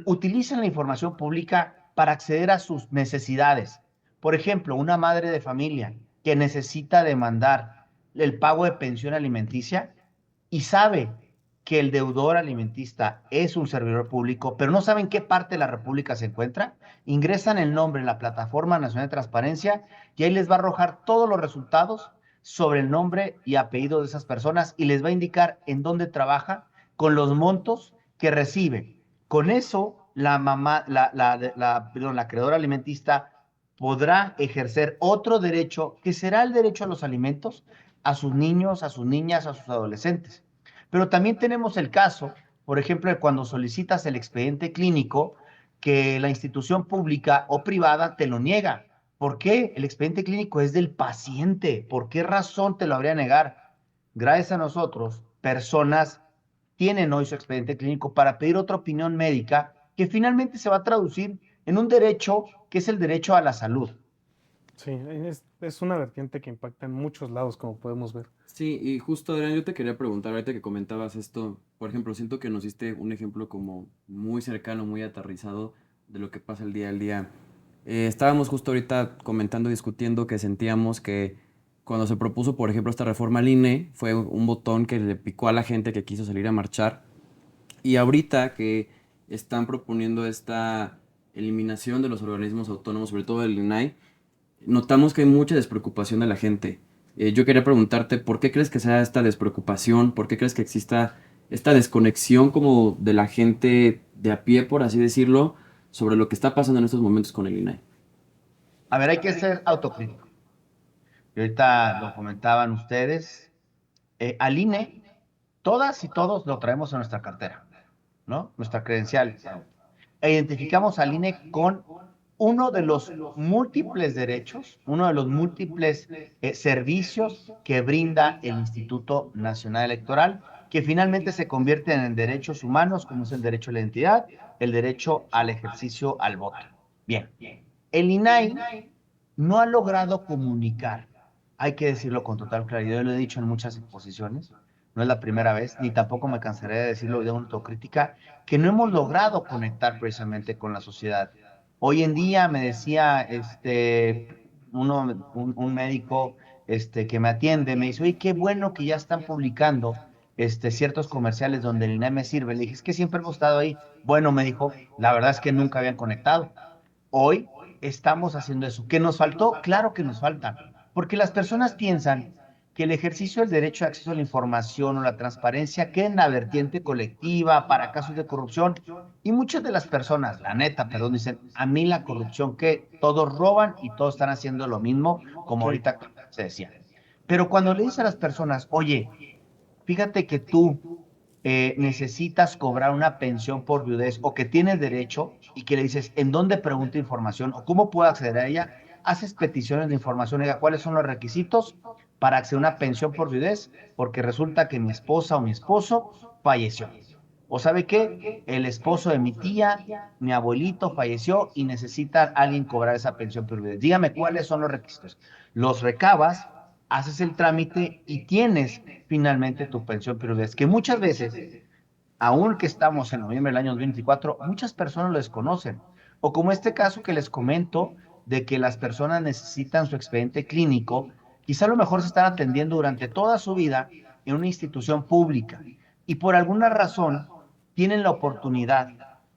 utilizan la información pública para acceder a sus necesidades. Por ejemplo, una madre de familia que necesita demandar el pago de pensión alimenticia y sabe que el deudor alimentista es un servidor público, pero no saben qué parte de la República se encuentra, ingresan el nombre en la Plataforma Nacional de Transparencia y ahí les va a arrojar todos los resultados sobre el nombre y apellido de esas personas y les va a indicar en dónde trabaja con los montos que recibe. Con eso, perdón, la acreedora alimentista podrá ejercer otro derecho, que será el derecho a los alimentos, a sus niños, a sus niñas, a sus adolescentes. Pero también tenemos el caso, por ejemplo, de cuando solicitas el expediente clínico, que la institución pública o privada te lo niega. ¿Por qué? El expediente clínico es del paciente. ¿Por qué razón te lo habría negar? Gracias a nosotros, personas tienen hoy su expediente clínico para pedir otra opinión médica que finalmente se va a traducir en un derecho que es el derecho a la salud. Sí, es una vertiente que impacta en muchos lados, como podemos ver. Sí, y justo Adrián, yo te quería preguntar, ahorita que comentabas esto, por ejemplo, siento que nos diste un ejemplo como muy cercano, muy aterrizado de lo que pasa el día al día. Estábamos justo ahorita comentando, discutiendo que sentíamos que cuando se propuso, por ejemplo, esta reforma al INE, fue un botón que le picó a la gente que quiso salir a marchar. Y ahorita que están proponiendo esta eliminación de los organismos autónomos, sobre todo del INAI, notamos que hay mucha despreocupación de la gente. Yo quería preguntarte, ¿por qué crees que sea esta despreocupación? ¿Por qué crees que exista esta desconexión como de la gente de a pie, por así decirlo, sobre lo que está pasando en estos momentos con el INAI? A ver, hay que ser autocrítico. Y ahorita lo comentaban ustedes. Al INE, todas y todos lo traemos en nuestra cartera, ¿no? Nuestra credencial. E identificamos al INE con uno de los múltiples derechos, uno de los múltiples servicios que brinda el Instituto Nacional Electoral, que finalmente se convierten en derechos humanos, como es el derecho a la identidad, el derecho al ejercicio al voto. Bien, el INAI no ha logrado comunicar, hay que decirlo con total claridad, yo lo he dicho en muchas exposiciones, no es la primera vez, ni tampoco me cansaré de decirlo de una autocrítica, que no hemos logrado conectar precisamente con la sociedad. Hoy en día me decía un médico que me atiende, me dice, oye, qué bueno que ya están publicando ciertos comerciales donde el INAI me sirve. Le dije, es que siempre hemos estado ahí. Bueno, me dijo, la verdad es que nunca habían conectado. Hoy estamos haciendo eso. ¿Qué nos faltó? Claro que nos falta, porque las personas piensan que el ejercicio del derecho de acceso a la información o la transparencia queda en la vertiente colectiva para casos de corrupción. Y muchas de las personas, la neta, perdón, dicen, a mí la corrupción, que todos roban y todos están haciendo lo mismo, como ahorita se decía. Pero cuando le dices a las personas, oye, fíjate que tú necesitas cobrar una pensión por viudez o que tienes derecho y que le dices en dónde pregunto información o cómo puedo acceder a ella, haces peticiones de información, oiga, ¿cuáles son los requisitos para acceder a una pensión por viudez? Porque resulta que mi esposa o mi esposo falleció. ¿O sabe qué? El esposo de mi tía, mi abuelito falleció y necesita alguien cobrar esa pensión por viudez. Dígame cuáles son los requisitos. Los recabas, haces el trámite y tienes finalmente tu pensión por viudez, que muchas veces, aún que estamos en noviembre del año 2024, muchas personas lo desconocen. O como este caso que les comento, de que las personas necesitan su expediente clínico, quizá a lo mejor se están atendiendo durante toda su vida en una institución pública y por alguna razón tienen la oportunidad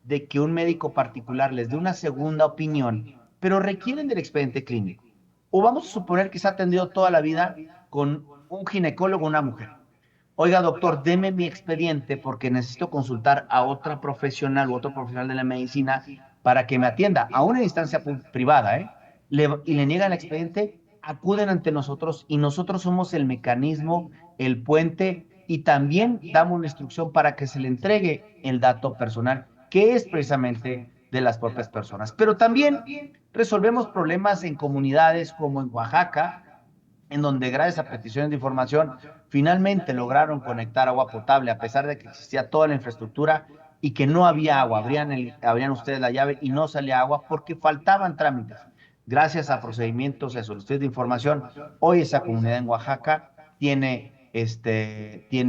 de que un médico particular les dé una segunda opinión, pero requieren del expediente clínico. O vamos a suponer que se ha atendido toda la vida con un ginecólogo o una mujer. Oiga, doctor, deme mi expediente porque necesito consultar a otra profesional u otro profesional de la medicina para que me atienda, a una instancia privada, ¿eh? Y le niegan el expediente, acuden ante nosotros y nosotros somos el mecanismo, el puente y también damos una instrucción para que se le entregue el dato personal, que es precisamente de las propias personas. Pero también resolvemos problemas en comunidades como en Oaxaca, en donde gracias a peticiones de información finalmente lograron conectar agua potable a pesar de que existía toda la infraestructura y que no había agua. Abrían ustedes la llave y no salía agua porque faltaban trámites. Gracias a procedimientos de solicitud de información, hoy esa comunidad en Oaxaca tiene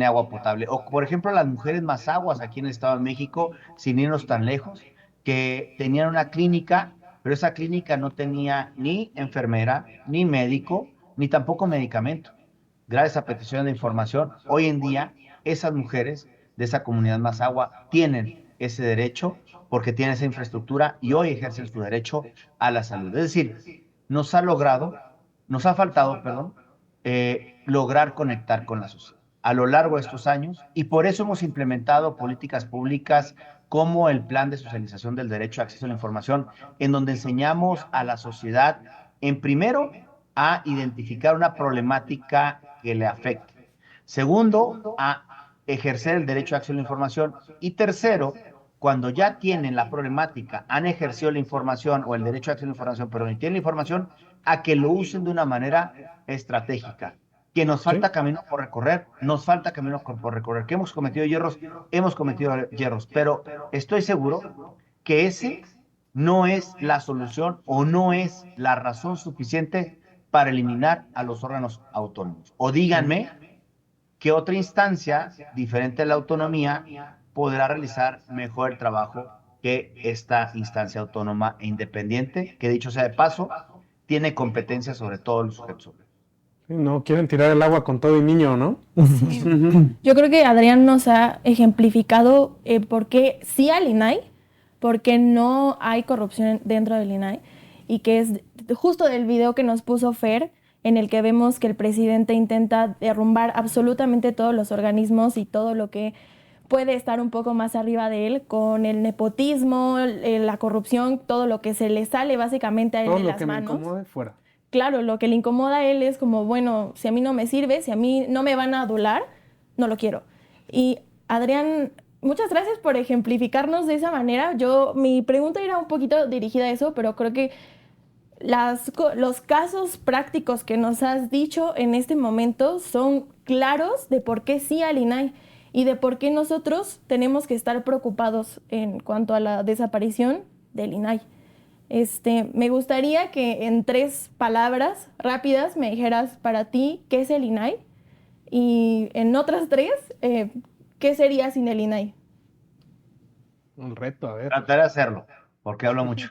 agua potable. O, por ejemplo, las mujeres más aguas aquí en el Estado de México, sin irnos tan lejos, que tenían una clínica, pero esa clínica no tenía ni enfermera, ni médico, ni tampoco medicamento. Gracias a petición de información, hoy en día esas mujeres de esa comunidad Mazahua tienen ese derecho porque tienen esa infraestructura y hoy ejercen su derecho a la salud. Es decir, nos ha faltado, perdón, lograr conectar con la sociedad a lo largo de estos años y por eso hemos implementado políticas públicas como el Plan de Socialización del Derecho a Acceso a la Información, en donde enseñamos a la sociedad, en primero, a identificar una problemática que le afecte. Segundo, a ejercer el derecho a acceso a la información. Y tercero, cuando ya tienen la problemática, han ejercido la información o el derecho a acceso a la información, pero no tienen la información, a que lo usen de una manera estratégica. Que nos falta camino por recorrer, por recorrer. Que hemos cometido hierros, pero estoy seguro que ese no es la solución o no es la razón suficiente para eliminar a los órganos autónomos. O díganme qué otra instancia diferente a la autonomía podrá realizar mejor el trabajo que esta instancia autónoma e independiente, que dicho sea de paso, tiene competencia sobre todos los sujetos. No quieren tirar el agua con todo y niño, ¿no? Yo creo que Adrián nos ha ejemplificado por qué sí al INAI, por qué no hay corrupción dentro del INAI, y que es justo del video que nos puso Fer, en el que vemos que el presidente intenta derrumbar absolutamente todos los organismos y todo lo que puede estar un poco más arriba de él, con el nepotismo, la corrupción, todo lo que se le sale básicamente a él de las manos. Todo lo que me incomode, fuera. Claro, lo que le incomoda a él es como, bueno, si a mí no me sirve, si a mí no me van a adular, no lo quiero. Y Adrián, muchas gracias por ejemplificarnos de esa manera. Mi pregunta era un poquito dirigida a eso, pero creo que los casos prácticos que nos has dicho en este momento son claros de por qué sí al INAI y de por qué nosotros tenemos que estar preocupados en cuanto a la desaparición del INAI. Me gustaría que en 3 palabras rápidas me dijeras para ti qué es el INAI y en otras 3, ¿qué sería sin el INAI? Un reto, a ver. Trataré de hacerlo, porque hablo mucho.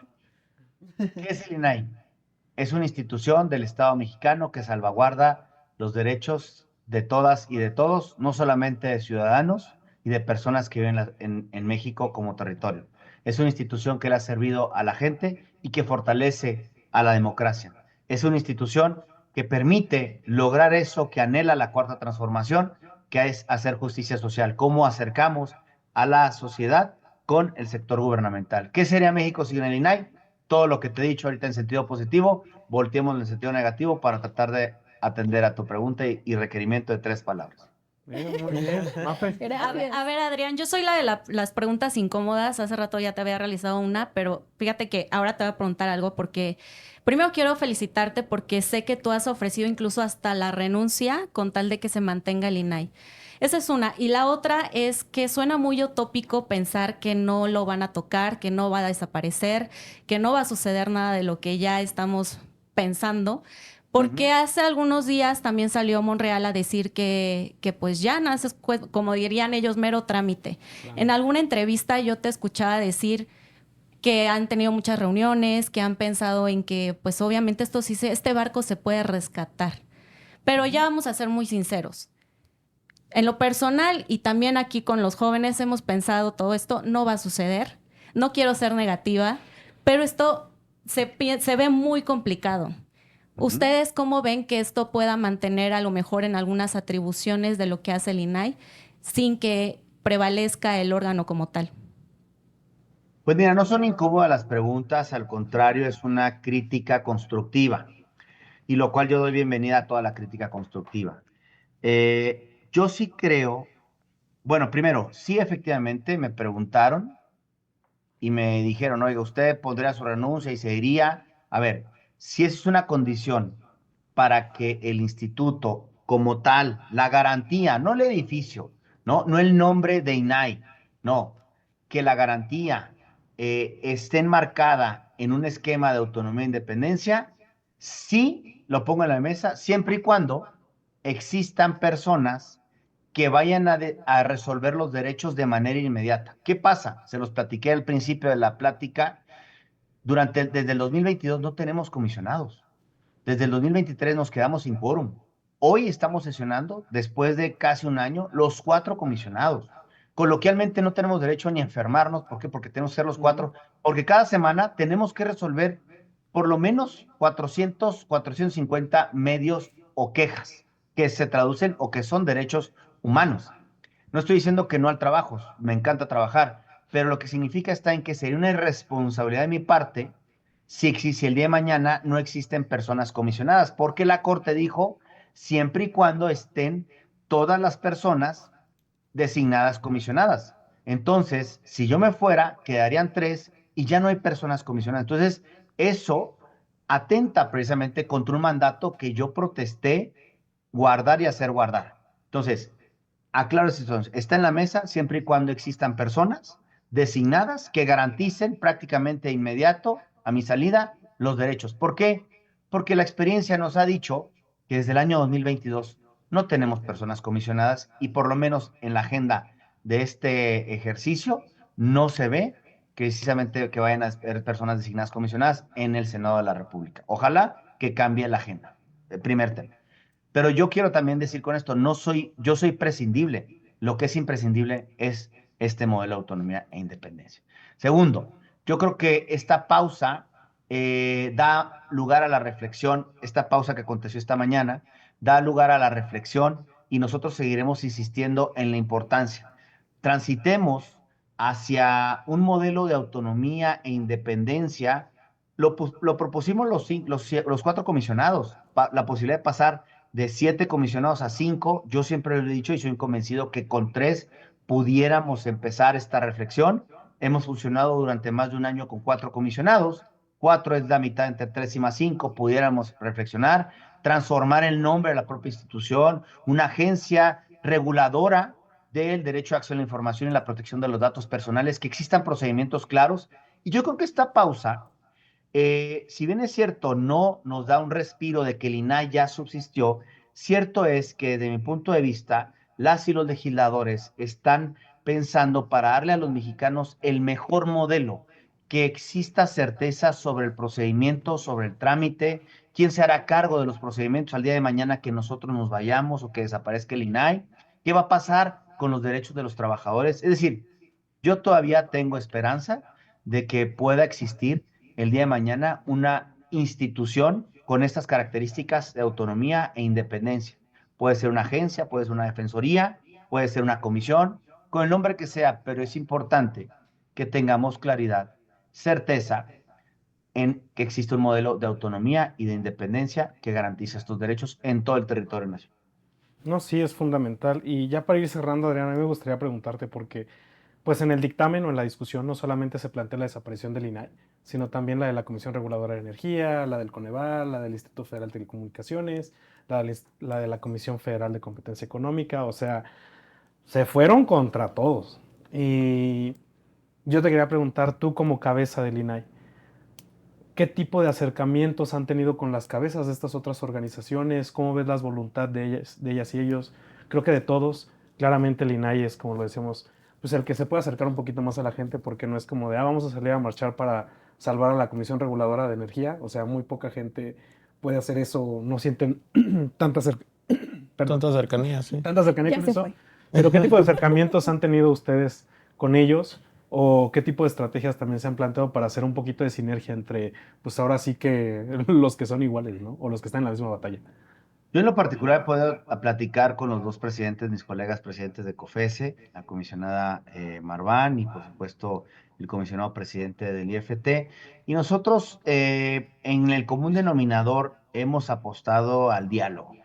¿Qué es el INAI? Es una institución del Estado mexicano que salvaguarda los derechos de todas y de todos, no solamente de ciudadanos y de personas que viven en México como territorio. Es una institución que le ha servido a la gente y que fortalece a la democracia. Es una institución que permite lograr eso que anhela la Cuarta Transformación, que es hacer justicia social. ¿Cómo acercamos a la sociedad con el sector gubernamental? ¿Qué sería México sin el INAI? Todo lo que te he dicho ahorita en sentido positivo, volteemos en sentido negativo para tratar de atender a tu pregunta y requerimiento de 3 palabras. Muy bien, Mafe. A ver, Adrián, yo soy la de las preguntas incómodas. Hace rato ya te había realizado una, pero fíjate que ahora te voy a preguntar algo porque primero quiero felicitarte porque sé que tú has ofrecido incluso hasta la renuncia con tal de que se mantenga el INAI. Esa es una. Y la otra es que suena muy utópico pensar que no lo van a tocar, que no va a desaparecer, que no va a suceder nada de lo que ya estamos pensando. Porque hace algunos días también salió Monreal a decir que pues ya nace, como dirían ellos, mero trámite. Claro. En alguna entrevista yo te escuchaba decir que han tenido muchas reuniones, que han pensado en que pues obviamente este barco se puede rescatar. Pero ya vamos a ser muy sinceros. En lo personal y también aquí con los jóvenes hemos pensado todo esto no va a suceder. No quiero ser negativa, pero esto se ve muy complicado. ¿Ustedes cómo ven que esto pueda mantener a lo mejor en algunas atribuciones de lo que hace el INAI sin que prevalezca el órgano como tal? Pues mira, no son incómodas las preguntas, al contrario, es una crítica constructiva, y lo cual yo doy bienvenida a toda la crítica constructiva. Yo sí creo, bueno, primero, sí efectivamente me preguntaron y me dijeron, oiga, usted pondría su renuncia y se iría. A ver, si es una condición para que el instituto como tal, la garantía, no el edificio, no el nombre de INAI, no, que la garantía esté enmarcada en un esquema de autonomía e independencia, sí lo pongo en la mesa, siempre y cuando existan personas que vayan a resolver los derechos de manera inmediata. ¿Qué pasa? Se los platiqué al principio de la plática. Desde el 2022 no tenemos comisionados. Desde el 2023 nos quedamos sin quórum. Hoy estamos sesionando, después de casi un año, los 4 comisionados. Coloquialmente no tenemos derecho ni a enfermarnos. ¿Por qué? Porque tenemos que ser los cuatro. Porque cada semana tenemos que resolver por lo menos 450 medios o quejas que se traducen o que son derechos humanos. No estoy diciendo que no al trabajo, me encanta trabajar, pero lo que significa está en que sería una irresponsabilidad de mi parte si el día de mañana no existen personas comisionadas, porque la Corte dijo siempre y cuando estén todas las personas designadas comisionadas. Entonces, si yo me fuera, quedarían 3 y ya no hay personas comisionadas. Entonces, eso atenta precisamente contra un mandato que yo protesté guardar y hacer guardar. Entonces, aclaro esa situación. Está en la mesa siempre y cuando existan personas designadas que garanticen prácticamente inmediato a mi salida los derechos. ¿Por qué? Porque la experiencia nos ha dicho que desde el año 2022 no tenemos personas comisionadas y por lo menos en la agenda de este ejercicio no se ve precisamente que vayan a ser personas designadas comisionadas en el Senado de la República. Ojalá que cambie la agenda. El primer tema. Pero yo quiero también decir con esto, yo soy prescindible. Lo que es imprescindible es este modelo de autonomía e independencia. Segundo, yo creo que esta pausa da lugar a la reflexión, esta pausa que aconteció esta mañana, da lugar a la reflexión y nosotros seguiremos insistiendo en la importancia. Transitemos hacia un modelo de autonomía e independencia. Lo propusimos los 4 comisionados, la posibilidad de pasar de 7 comisionados a 5. Yo siempre lo he dicho y soy convencido que con 3 pudiéramos empezar esta reflexión. Hemos funcionado durante más de un año con 4 comisionados. 4 es la mitad entre 3 y más 5. Pudiéramos reflexionar, transformar el nombre de la propia institución, una agencia reguladora del derecho a acceso a la información y la protección de los datos personales, que existan procedimientos claros. Y yo creo que esta pausa, si bien es cierto, no nos da un respiro de que el INAI ya subsistió, cierto es que desde mi punto de vista, las y los legisladores están pensando para darle a los mexicanos el mejor modelo, que exista certeza sobre el procedimiento, sobre el trámite, quién se hará cargo de los procedimientos al día de mañana que nosotros nos vayamos o que desaparezca el INAI, qué va a pasar con los derechos de los trabajadores. Es decir, yo todavía tengo esperanza de que pueda existir el día de mañana una institución con estas características de autonomía e independencia. Puede ser una agencia, puede ser una defensoría, puede ser una comisión, con el nombre que sea, pero es importante que tengamos claridad, certeza en que existe un modelo de autonomía y de independencia que garantice estos derechos en todo el territorio nacional. No, sí, es fundamental. Y ya para ir cerrando, Adriana, a mí me gustaría preguntarte porque, pues en el dictamen o en la discusión no solamente se plantea la desaparición del INAI, sino también la de la Comisión Reguladora de Energía, la del Coneval, la del Instituto Federal de Telecomunicaciones, la de la Comisión Federal de Competencia Económica, o sea, se fueron contra todos. Y yo te quería preguntar, tú como cabeza del INAI, ¿qué tipo de acercamientos han tenido con las cabezas de estas otras organizaciones? ¿Cómo ves la voluntad de ellas y ellos? Creo que de todos, claramente el INAI es, como lo decíamos, pues el que se puede acercar un poquito más a la gente porque no es como de, vamos a salir a marchar para salvar a la Comisión Reguladora de Energía. O sea, muy poca gente puede hacer eso, no sienten tanta cercanía, sí. tanta cercanía Ya con se eso. fue. Pero ¿qué tipo de acercamientos han tenido ustedes con ellos? ¿O qué tipo de estrategias también se han planteado para hacer un poquito de sinergia entre, pues ahora sí que los que son iguales, ¿no? O los que están en la misma batalla? Yo en lo particular he podido platicar con los 2 presidentes, mis colegas presidentes de COFESE, la comisionada Marván y por supuesto el comisionado presidente del IFT. Y nosotros en el común denominador hemos apostado al diálogo.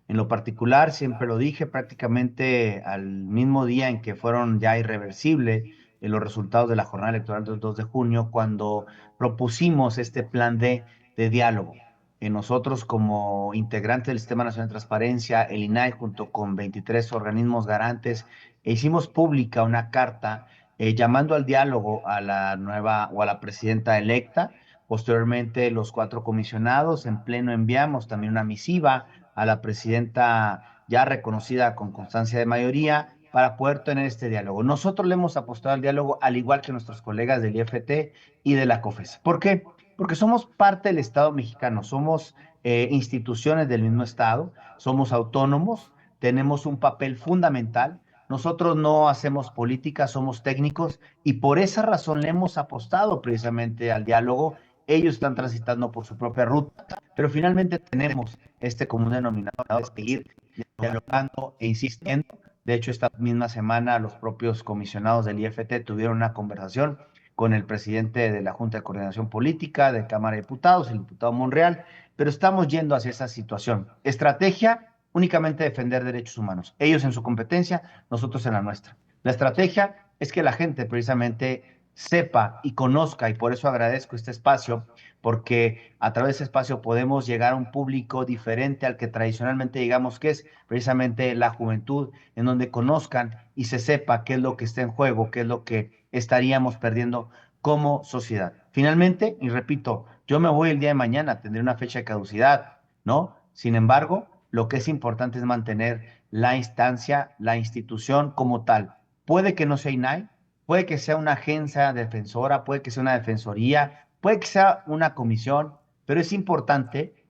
En lo particular, siempre lo dije, prácticamente al mismo día en que fueron ya irreversibles los resultados de la jornada electoral del 2 de junio, cuando propusimos este plan de diálogo. Nosotros como integrantes del Sistema Nacional de Transparencia, el INAI, junto con 23 organismos garantes, hicimos pública una carta llamando al diálogo a la nueva o a la presidenta electa. Posteriormente, los 4 comisionados en pleno enviamos también una misiva a la presidenta ya reconocida con constancia de mayoría para poder tener este diálogo. Nosotros le hemos apostado al diálogo al igual que nuestros colegas del IFT y de la COFES. ¿Por qué? Porque somos parte del Estado mexicano, somos instituciones del mismo Estado, somos autónomos, tenemos un papel fundamental, nosotros no hacemos política, somos técnicos y por esa razón le hemos apostado precisamente al diálogo. Ellos están transitando por su propia ruta, pero finalmente tenemos este común denominador de seguir dialogando e insistiendo. De hecho, esta misma semana los propios comisionados del IFT tuvieron una conversación con el presidente de la Junta de Coordinación Política de Cámara de Diputados, el diputado Monreal, pero estamos yendo hacia esa situación. Estrategia, únicamente defender derechos humanos. Ellos en su competencia, nosotros en la nuestra. La estrategia es que la gente precisamente sepa y conozca, y por eso agradezco este espacio, porque a través de ese espacio podemos llegar a un público diferente al que tradicionalmente digamos que es precisamente la juventud, en donde conozcan y se sepa qué es lo que está en juego, qué es lo que estaríamos perdiendo como sociedad. Finalmente, y repito, yo me voy el día de mañana, tendré una fecha de caducidad, ¿no? Sin embargo, lo que es importante es mantener la instancia, la institución como tal. Puede que no sea INAI, puede que sea una agencia defensora, puede que sea una defensoría, puede que sea una comisión, pero es importante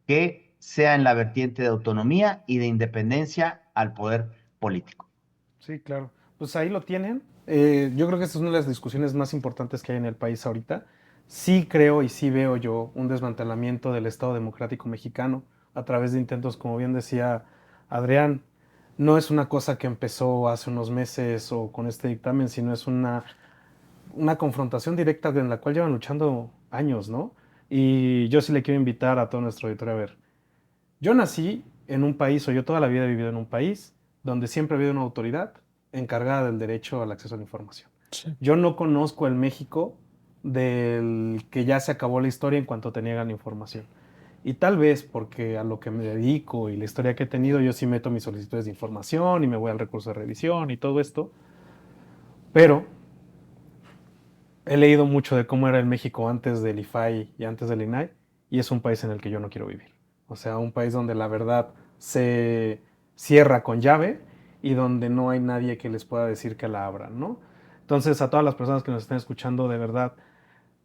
que sea en la vertiente de autonomía y de independencia al poder político. Sí, claro. Pues ahí lo tienen. Yo creo que esta es una de las discusiones más importantes que hay en el país ahorita. Sí creo y sí veo yo un desmantelamiento del Estado democrático mexicano a través de intentos, como bien decía Adrián, no es una cosa que empezó hace unos meses o con este dictamen, sino es una confrontación directa en la cual llevan luchando años, ¿no? Y yo sí le quiero invitar a todo nuestro auditorio a ver. Yo nací en un país, o yo toda la vida he vivido en un país, donde siempre ha habido una autoridad encargada del derecho al acceso a la información. Sí. Yo no conozco el México del que ya se acabó la historia en cuanto te niegan información. Y tal vez porque a lo que me dedico y la historia que he tenido, yo sí meto mis solicitudes de información y me voy al recurso de revisión y todo esto. Pero he leído mucho de cómo era el México antes del IFAI y antes del INAI, y es un país en el que yo no quiero vivir. O sea, un país donde la verdad se cierra con llave y donde no hay nadie que les pueda decir que la abran, ¿no? Entonces, a todas las personas que nos estén escuchando, de verdad,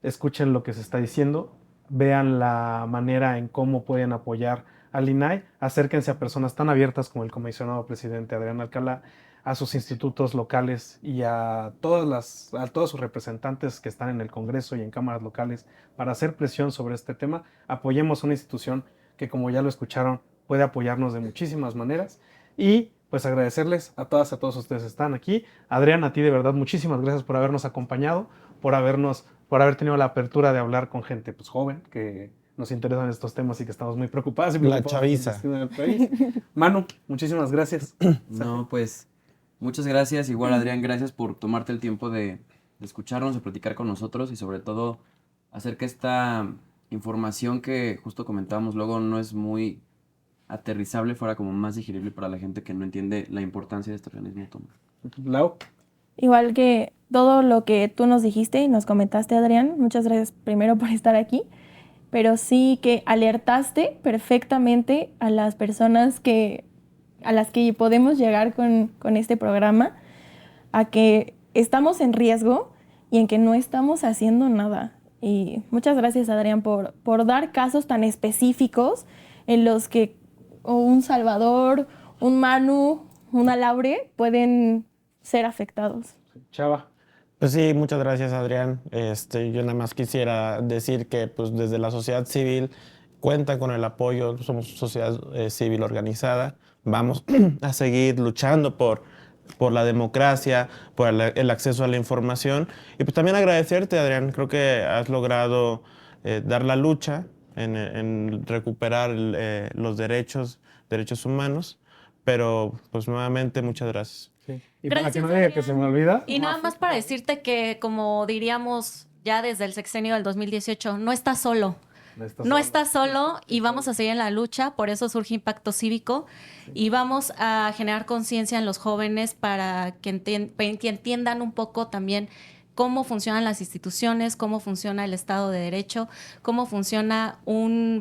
escuchen lo que se está diciendo, vean la manera en cómo pueden apoyar al INAI, acérquense a personas tan abiertas como el comisionado presidente Adrián Alcalá, a sus institutos locales y a todos sus representantes que están en el Congreso y en cámaras locales para hacer presión sobre este tema. Apoyemos una institución que, como ya lo escucharon, puede apoyarnos de muchísimas maneras y pues agradecerles a todas y a todos ustedes que están aquí. Adrián, a ti de verdad muchísimas gracias por habernos acompañado, por haber tenido la apertura de hablar con gente pues joven que nos interesan estos temas y que estamos muy preocupados y La preocupados chaviza. por el destino del país. Manu, muchísimas gracias. No, pues muchas gracias. Igual, Adrián, gracias por tomarte el tiempo de escucharnos, de platicar con nosotros y sobre todo hacer que esta información que justo comentábamos luego no es muy aterrizable fuera como más digerible para la gente que no entiende la importancia de este organismo autónomo. Lau. Igual que todo lo que tú nos dijiste y nos comentaste, Adrián, muchas gracias primero por estar aquí, pero sí que alertaste perfectamente a las personas a las que podemos llegar con este programa, a que estamos en riesgo y en que no estamos haciendo nada. Y muchas gracias, Adrián, por dar casos tan específicos en los que un Salvador, un Manu, una Laure pueden ser afectados. Chava. Pues sí, muchas gracias, Adrián. Yo nada más quisiera decir que pues desde la sociedad civil cuenta con el apoyo, somos sociedad civil organizada, vamos a seguir luchando por la democracia, por el acceso a la información y pues también agradecerte, Adrián, creo que has logrado dar la lucha en recuperar los derechos humanos, pero pues nuevamente muchas gracias. Sí. Y Gracias, para que no diga que Adrián. se me olvida. Y nada más para decirte que, como diríamos ya desde el sexenio del 2018, no estás solo. No estás solo y vamos a seguir en la lucha, por eso surge Impacto Cívico y vamos a generar conciencia en los jóvenes para que entiendan un poco también cómo funcionan las instituciones, cómo funciona el Estado de Derecho, cómo funciona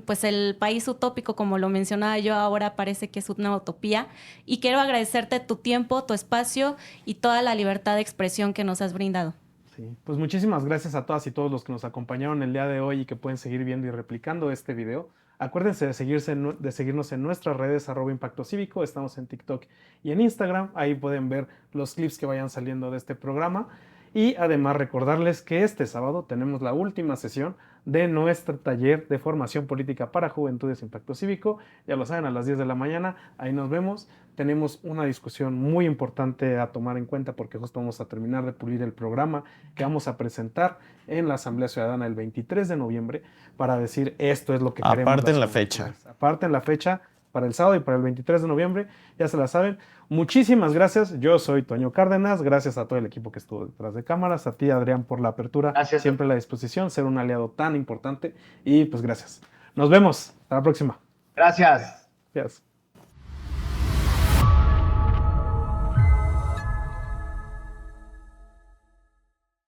pues el país utópico, como lo mencionaba yo, ahora parece que es una utopía. Y quiero agradecerte tu tiempo, tu espacio y toda la libertad de expresión que nos has brindado. Sí, pues muchísimas gracias a todas y todos los que nos acompañaron el día de hoy y que pueden seguir viendo y replicando este video. Acuérdense de seguirnos en nuestras redes @Impacto Cívico. Estamos en TikTok y en Instagram. Ahí pueden ver los clips que vayan saliendo de este programa. Y además recordarles que este sábado tenemos la última sesión de nuestro taller de formación política para Juventudes Impacto Cívico. Ya lo saben, a las 10 de la mañana. Ahí nos vemos. Tenemos una discusión muy importante a tomar en cuenta porque justo vamos a terminar de pulir el programa que vamos a presentar en la Asamblea Ciudadana el 23 de noviembre para decir esto es lo que queremos. Aparten la fecha. Aparten la fecha para el sábado y para el 23 de noviembre. Ya se la saben. Muchísimas gracias. Yo soy Toño Cárdenas. Gracias a todo el equipo que estuvo detrás de cámaras. A ti, Adrián, por la apertura. Gracias. Siempre a la disposición. Ser un aliado tan importante. Y pues gracias. Nos vemos. Hasta la próxima. Gracias. Gracias.